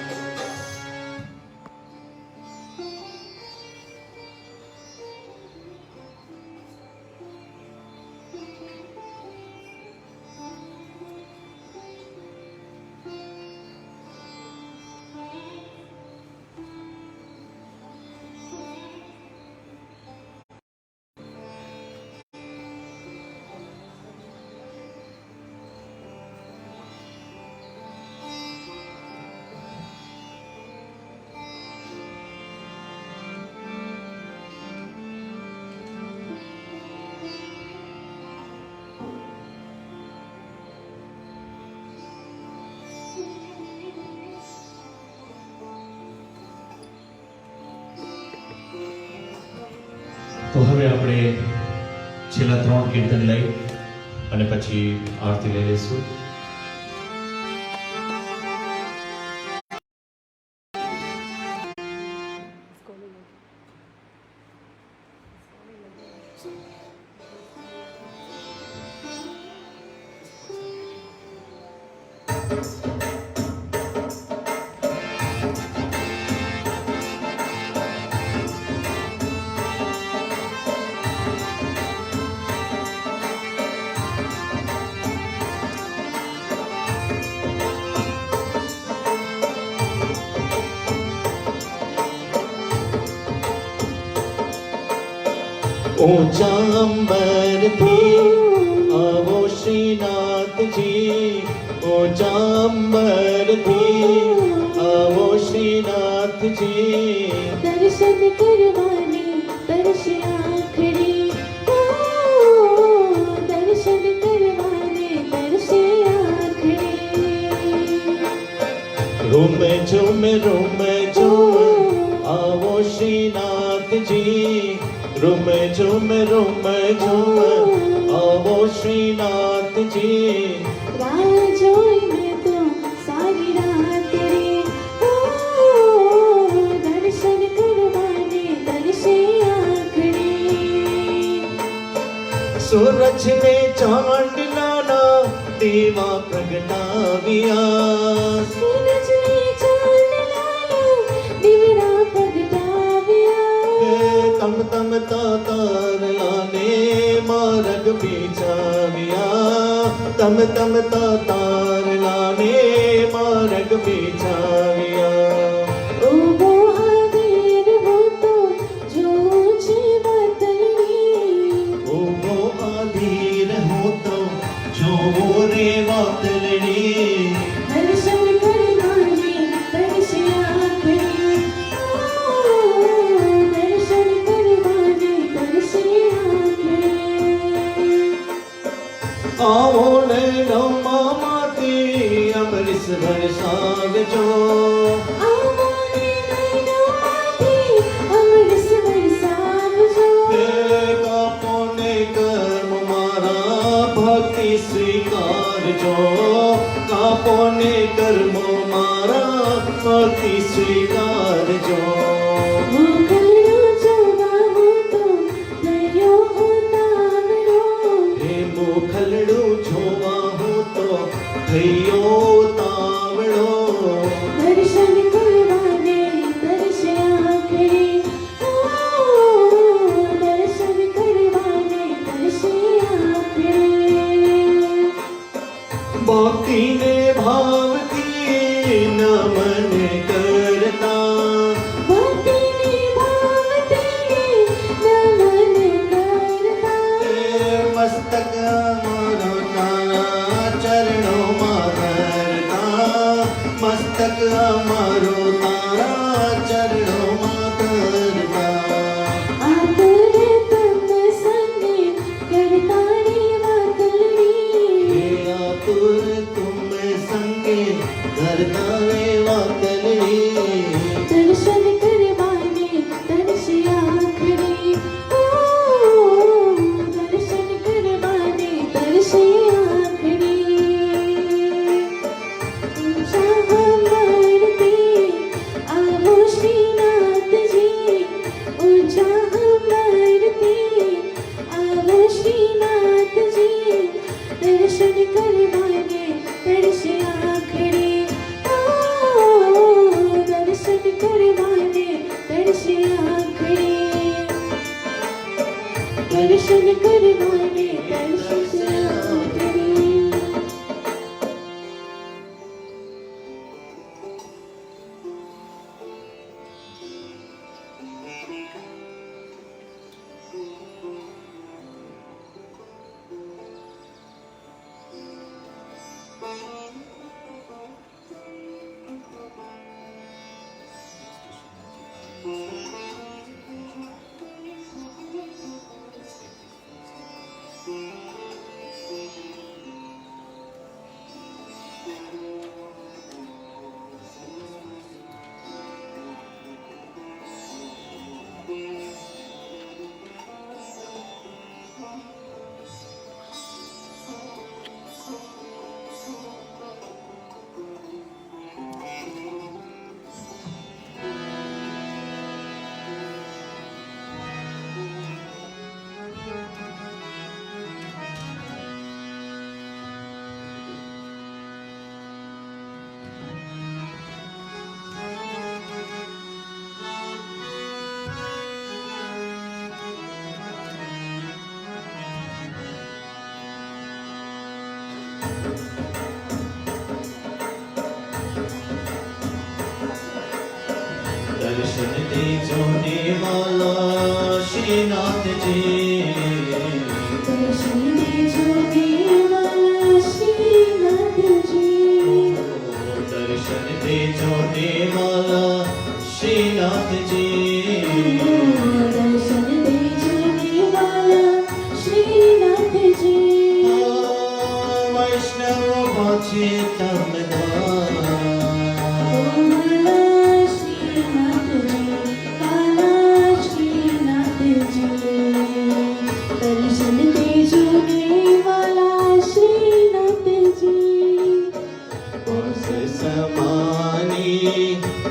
તો હવે આપણે છેલ્લા 3 કીર્તન લઈ અને પછી આરતી લઈ લઈશું. ऊंचा अंबर थी आवो श्रीनाथ जी ऊंचा अंबर थी आवो श्रीनाथ जी दर्शन करवाने तरस आखड़ी ओ दर्शन करवाने तरस आखड़ी रूम झूम आवो श्रीनाथ जी रूम झूम आवो श्रीनाथ जी राह जोई मैं तो सारी रात रे ओ दर्शन करवाने तरस आखड़ी सूरज ने चांद लाना दीवा प्रगटाविया सूरज ने चांद लाया दिवरा प्रगटाविया तम तम तार लाने मार्ग बिछाविया तम तम तार लाने मार्ग बिछाविया ओ वो आदेर वो तो जो ऊंची बातली वो आधीर हो तो जो रे वातलड़ी दर्शन करवाने तरस आखड़ी ओ दर्शन करवाने तरस आखड़ी आवो नैनो मामाती अमृत बरसाव जो आवाने नैनो माथे अमृत बरसाव जो कापोने कर्म मारा भक्ति स्वीकार जो कापोने कर्म मारा भक्ति स्वीकार जो वो कलड़ो जवा हो तो दरियो उतावड़ो हे मोखलड़ू छोवा हो तो थैयो तावड़ो दर्शन करवाने तरस आखड़ी ओ दर्शन करवाने तरस आखड़ी भक्ति ने भाव की नमन करता भक्ति ने भाव तेरे नमन करता मस्तक मारो तारा चरणों मारता मस्तक मारो तारा चरणों मारता आतुर तुम संगे करता रे वातली आतुर तुम संगे करता रे वातलड़ी दर्शन करवाने तरस आखड़ी ओ दर्शन करवाने तरस आखड़ी ऊंचा हमरते आवो श्रीनाथ जी ऊंचा हमरते आवो श्रीनाथ जी दर्शन करवाने तरस आखड़ी ओ दर्शन करवाने तरस आखड़ी दर्शन करवाने तरस आखड़ी दर्शन दे जोने वाला श्रीनाथ जी दर्शन दीजो देवाला श्रीनाथ जी दर्शन देजो देवाला श्रीनाथ जी दर्शन दीजो देवाला श्रीनाथ जी वैष्णव पहुँचे वाला श्रीनाथ जी वाला श्रीनाथ जी दर्शन दीजो देवाला श्रीनाथ जी समानी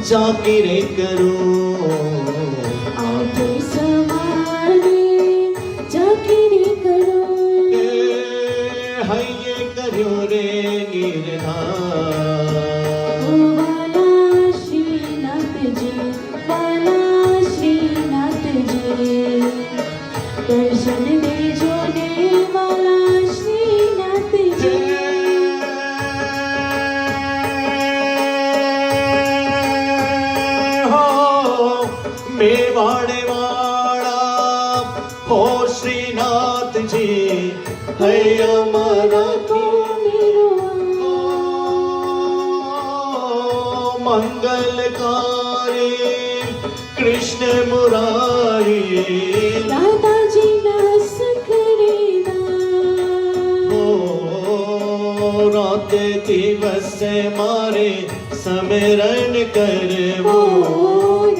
जाकिरे करूं आगे समाने जाकिरी करो हये करो रे गिरधार वाला श्रीनाथ जी वाला श्रीनाथ जी दर्शन दीजो देवाला श्रीनाथ जी मेवाड़े वाड़ा हो श्रीनाथ जी है हमारा मंगलकारी कृष्ण मुरारी दादाजी ना सकरेना हो रात दिवस मारे समरण करवो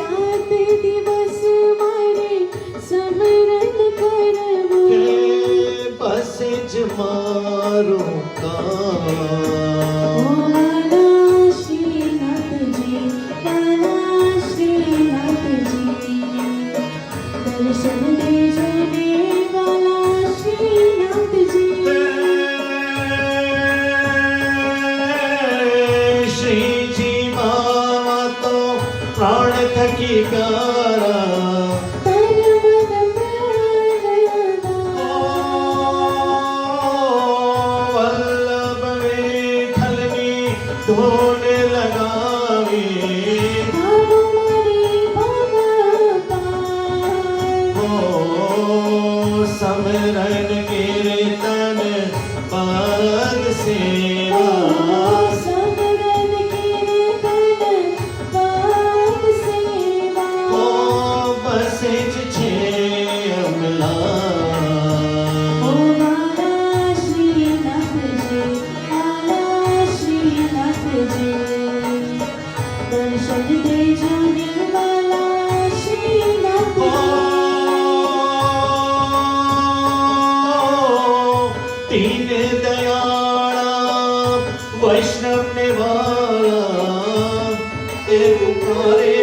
रात दिवस मारे समरण करवो बस मारो का वाला श्रीनाथ जी वाला श्रीनाथ जी दर्शन दीजो देवाला श्रीनाथ जी श्री जी मावा तो प्राण थकी गारा तन मन प्राणदा वल्लभ विठलनी धोन लगावी भाव मारे भगवान हो समरण कीर्तन पद सेवा समरण कीर्तन पाप सेवा हो बसेज छे अमला ओ वाला श्रीनाथ जी वाला श्रीनाथ जी दर्शन दीजो देवाला श्रीनाथ जी तीन दयाला वैष्णव निवाला एक करे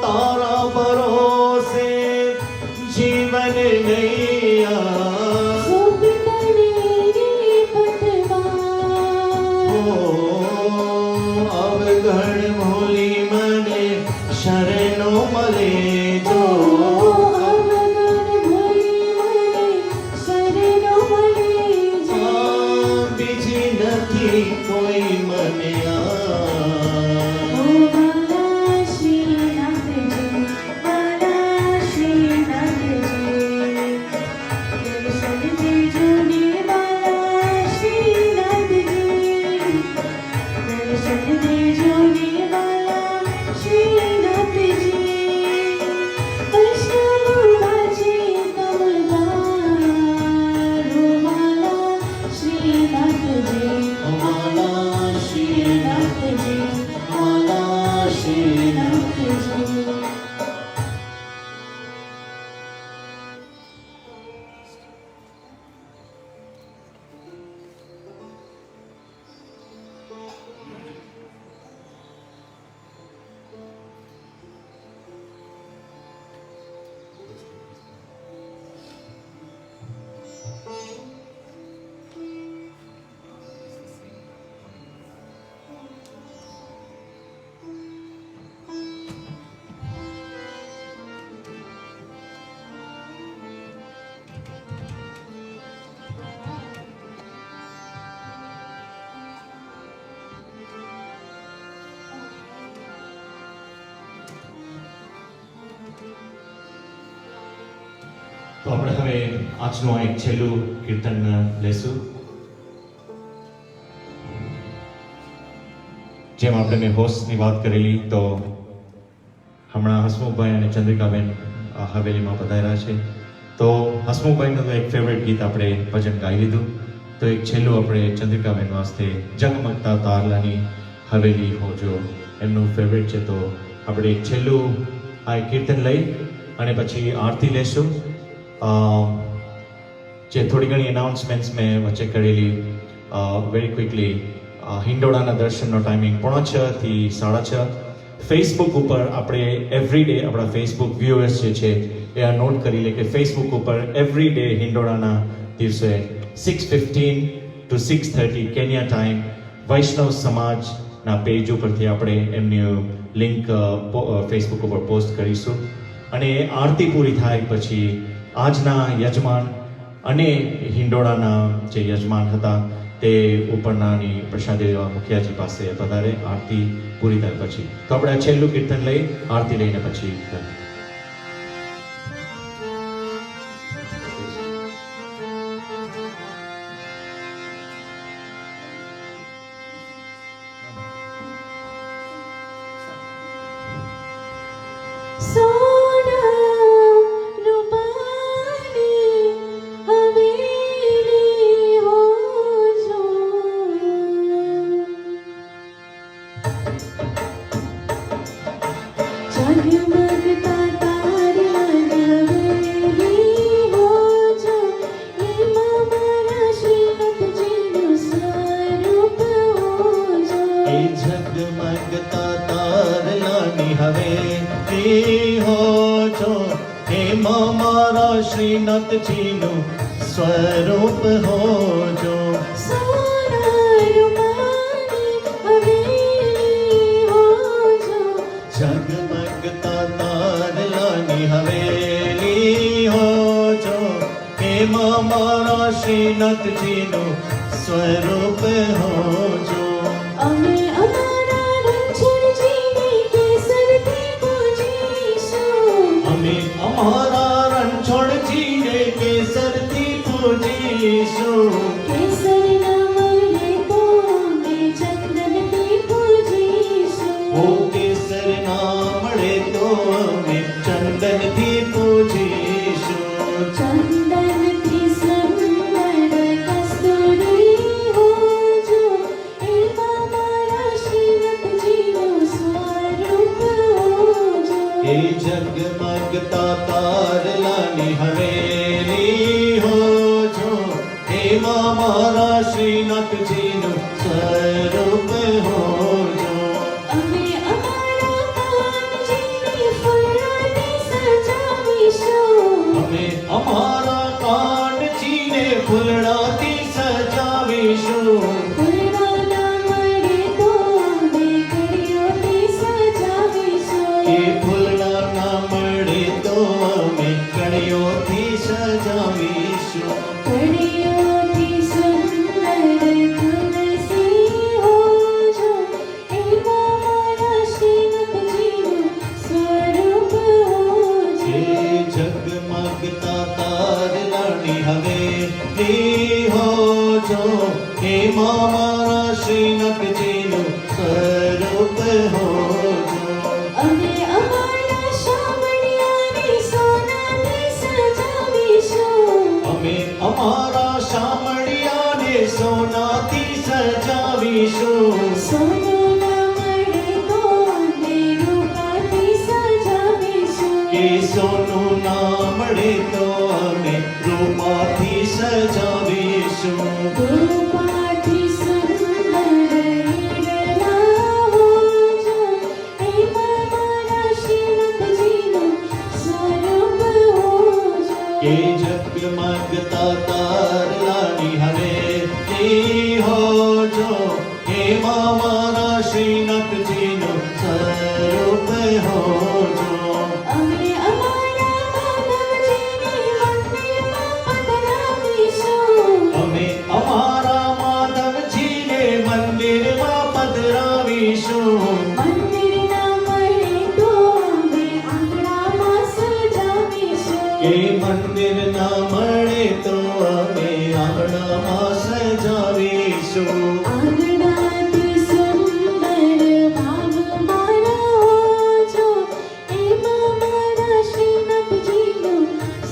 तारा भरोसे जीवन नैया सुपितने रे पतवा अवगण भोली मने शरणो मले जो अवगण भोली मने शरणो मले जो બીજી નથી કોઈ મને ओ वाला श्रीनाथ जी वाला श्रीनाथ जी दर्शन दीजो देवाला श्रीनाथ जी दर्शन दीजो देवाला श्रीनाथ जी તો આપણે હવે આજનું આ એક છેલ્લું કીર્તન લેશું. જેમ આપણે મેં હોસ્ટની વાત કરેલી, તો હમણાં હસમુખભાઈ અને ચંદ્રિકાબેન હવેલીમાં પધાર્યા છે. તો હસમુખભાઈનું તો એક ફેવરેટ ગીત આપણે ભજન ગાઈ લીધું. તો એક છેલ્લું આપણે ચંદ્રિકાબેન વાસ્તે જગમગતા તારલાની હવેલી હોજો એમનું ફેવરેટ છે. તો આપણે એક છેલ્લું આ એક કીર્તન લઈ અને પછી આરતી લેશું. જે થોડી ઘણી એનાઉન્સમેન્ટ્સ મેં વચ્ચે કરેલી વેરી ક્વિકલી. હિંડોળાના દર્શનનો ટાઈમિંગ 5:30 થી 6:30. ફેસબુક ઉપર આપણે એવરી ડે આપણા ફેસબુક વ્યુઅર્સ જે છે એ આ નોટ કરી લે કે ફેસબુક ઉપર એવરી ડે હિંડોળાના દિવસે 6:15 to 6:30 કેન્યા ટાઈમ વૈષ્ણવ સમાજના પેજ ઉપરથી આપણે એમની લિંક ફેસબુક ઉપર પોસ્ટ કરીશું. અને આરતી પૂરી થાય પછી આજના યજમાન અને હિંડોળાના જે યજમાન હતા તે ઉપરનાની પ્રસાદી લેવા મુખિયાજી પાસે પધારે આરતી પૂરી થાય પછી. તો આપણે આ છેલ્લું કીર્તન લઈ આરતી લઈને પછી સોના રૂપાની હવેલી હોજો જગમગતા તારલાની હવેલી હોજો એમાં મારા શ્રીનાથજીનું સ્વરૂપ હોજો એ ઝગમગતા તારલાની હવેલી હોજો એમાં મારા શ્રીનાથજીનું સ્વરૂપ હોજો. સોના રૂપાની હવેલી હોજો ઝગમગતા તારલાની હવેલી હોજો એમાં મારા શ્રીનાથજીનું સ્વરૂપ હોજો. અમે અમારા રણછોડજીને કેસરથી પૂજીશું. અમે અમારા રણછોડજીને કેસરથી પૂજીશું. કેસરના મળે તો અમે ચંદનથી પૂજીશું. ઓ કેસર ના મળે તો અમે ચંદનથી પૂજીશું. ચંદનથી સુંદર કસ્તુરી હોજો એમાં મારા શ્રીનાથજીનું સ્વરૂપ હોજો. એ જગમગતા તારલાની હવેલી હોજો એમાં મારા શ્રીનાથજીનું સ્વરૂપ હોજો. અમે અમારા કાનજીને ફૂલોથી સજાવીશું. અમે અમારા કાનજીને ફૂલડાથી સજાવીશું. ફૂલવાના મળે તો અમે કળીઓથી સજાવીશું. એ ફૂલડા ના મળે તો અમે કળીઓથી સજાવીશું. કળીઓથી સુંદર તુલસી હોજો એમાં મારા શ્રીનાથજીનું સ્વરૂપ હોજો. એ જગમગતા તારલાની હવેલી હોજો એમાં મારા શ્રીનાથજીનું સ્વરૂપ હોજો. અમે અમારા શામળિયાને સોનાથી સજાવીશું. અમે અમારા શામળિયાને સોનાથી સજાવીશું. સોનું ના મળે તો અમે રૂપાથી સજાવીશું. કે સોનું ના મળે તો અમે રૂપાથી સજાવીશું. રૂપાથી સુંદર હીરા હોજો એમાં મારા શ્રીનાથજીનું સ્વરૂપ હોજો. કે જગમગતા તારલાની હવેલી હોજો એમાં મારા શ્રીનાથજીનું સ્વરૂપ હોજો. અમે અમારા માધવજીને મંદિરમાં પધરાવીશું. અમે અમારા માધવજીને મંદિરમાં પધરાવીશું. મંદિરના મળે તો અમે આંગણામાં સજાવીશું. કે મંદિર ના મળે તો અમે આંગણામાં સજાવીશું. આંગણાથી સુંદર ભાવ મારા જો, એમાં મારા શ્રીનાથજીનું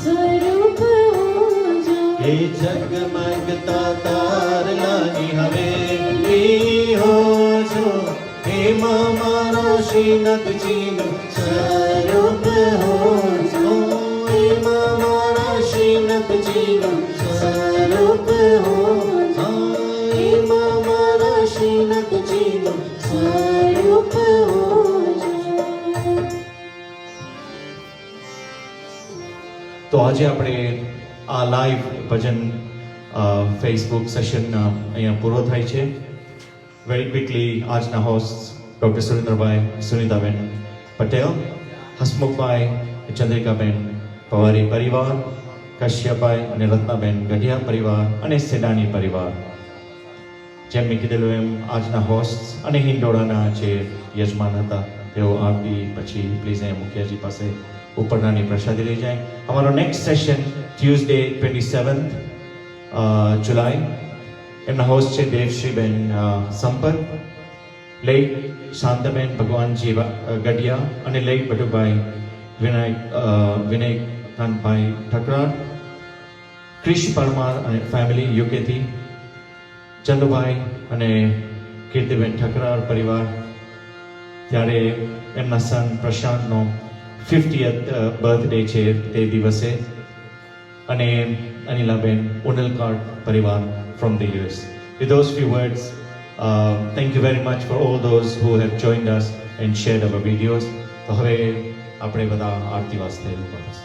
સ્વરૂપ હોજો. એ જગમગતા તારલાની હવેલી હોજો, એમાં મારા શ્રીનાથજીનું સ્વરૂપ હોજો. એમાં મારા શ્રીનાથજીનું સ્વરૂપ હોજો. એમાં મારા શ્રીનાથજીનું સ્વરૂપ હોજો. તો આજે આપણે આ લાઈવ ભજન ફેસબુક સેશન અહીંયા પૂરો થાય છે. વેરી ક્વિકલી આજના હોસ્ટ ડૉક્ટર સુરેન્દ્રભાઈ સુનિતાબેન પટેલ, હસમુખભાઈ ચંદ્રિકાબેન પવારી પરિવાર, કશ્યપભાઈ અને રત્નાબેન ગઢિયા પરિવાર અને સેડાની પરિવાર. જેમ મેં કીધેલું એમ આજના હોસ્ટ અને હિંડોળાના જે યજમાન હતા તેઓ આરતી પછી પ્લીઝ અહીંયા મુખિયાજી પાસે ઉપરનાની પ્રસાદી લઈ જાય. અમારો નેક્સ્ટ સેશન ટ્યુઝડે 27th જુલાઈ. એમના હોસ્ટ છે દેવશ્રીબેન સંપત, લઈ શાંતબેન ભગવાનજી ગઢિયા અને લઈ બટુભાઈ વિનયકાંતભાઈ ઠકરાર, ક્રિશ પરમાર અને ફેમિલી યુકેથી, ચંદુભાઈ અને કીર્તિબેન ઠકરાર પરિવાર. ત્યારે એમના સન પ્રશાંતનો 50th બર્થડે છે તે દિવસે, અને અનિલાબેન ઉનલકાડ પરિવાર from the US. With those few words, thank you very much for all those who have joined us and shared our videos. તો હવે આપણે બધા આરતી વાસ્તે રૂપા થશે.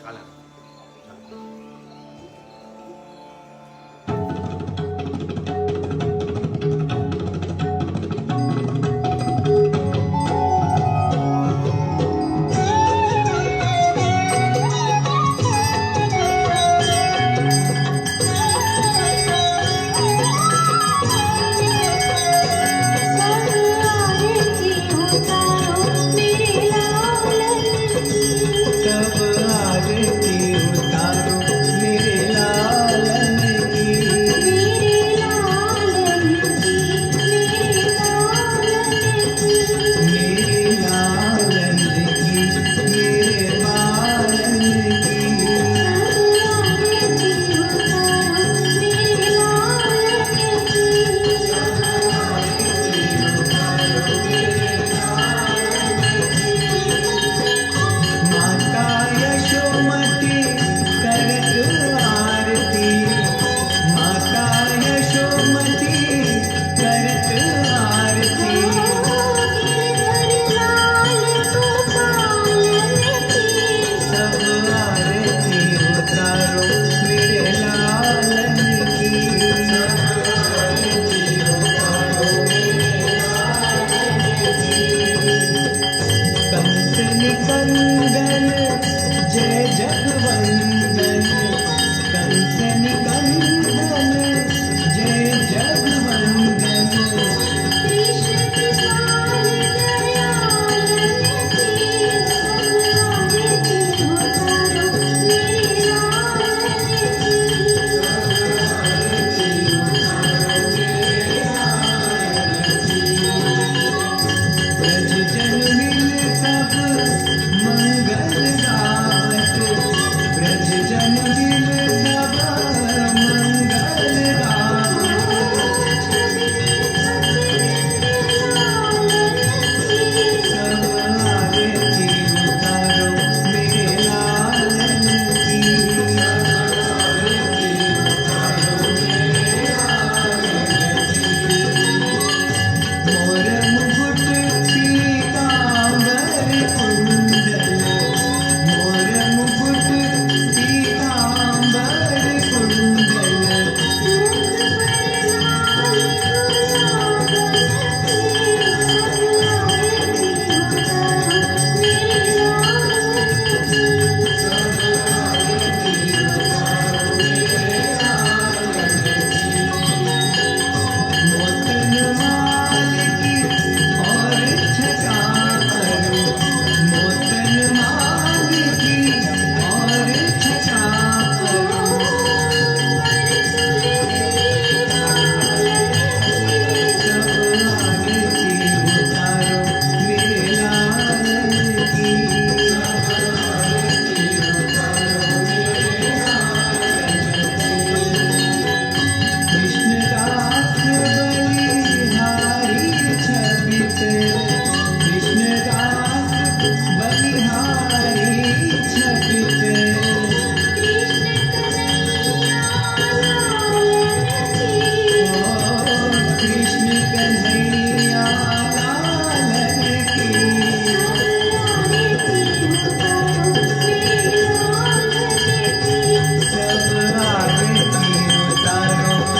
કાલા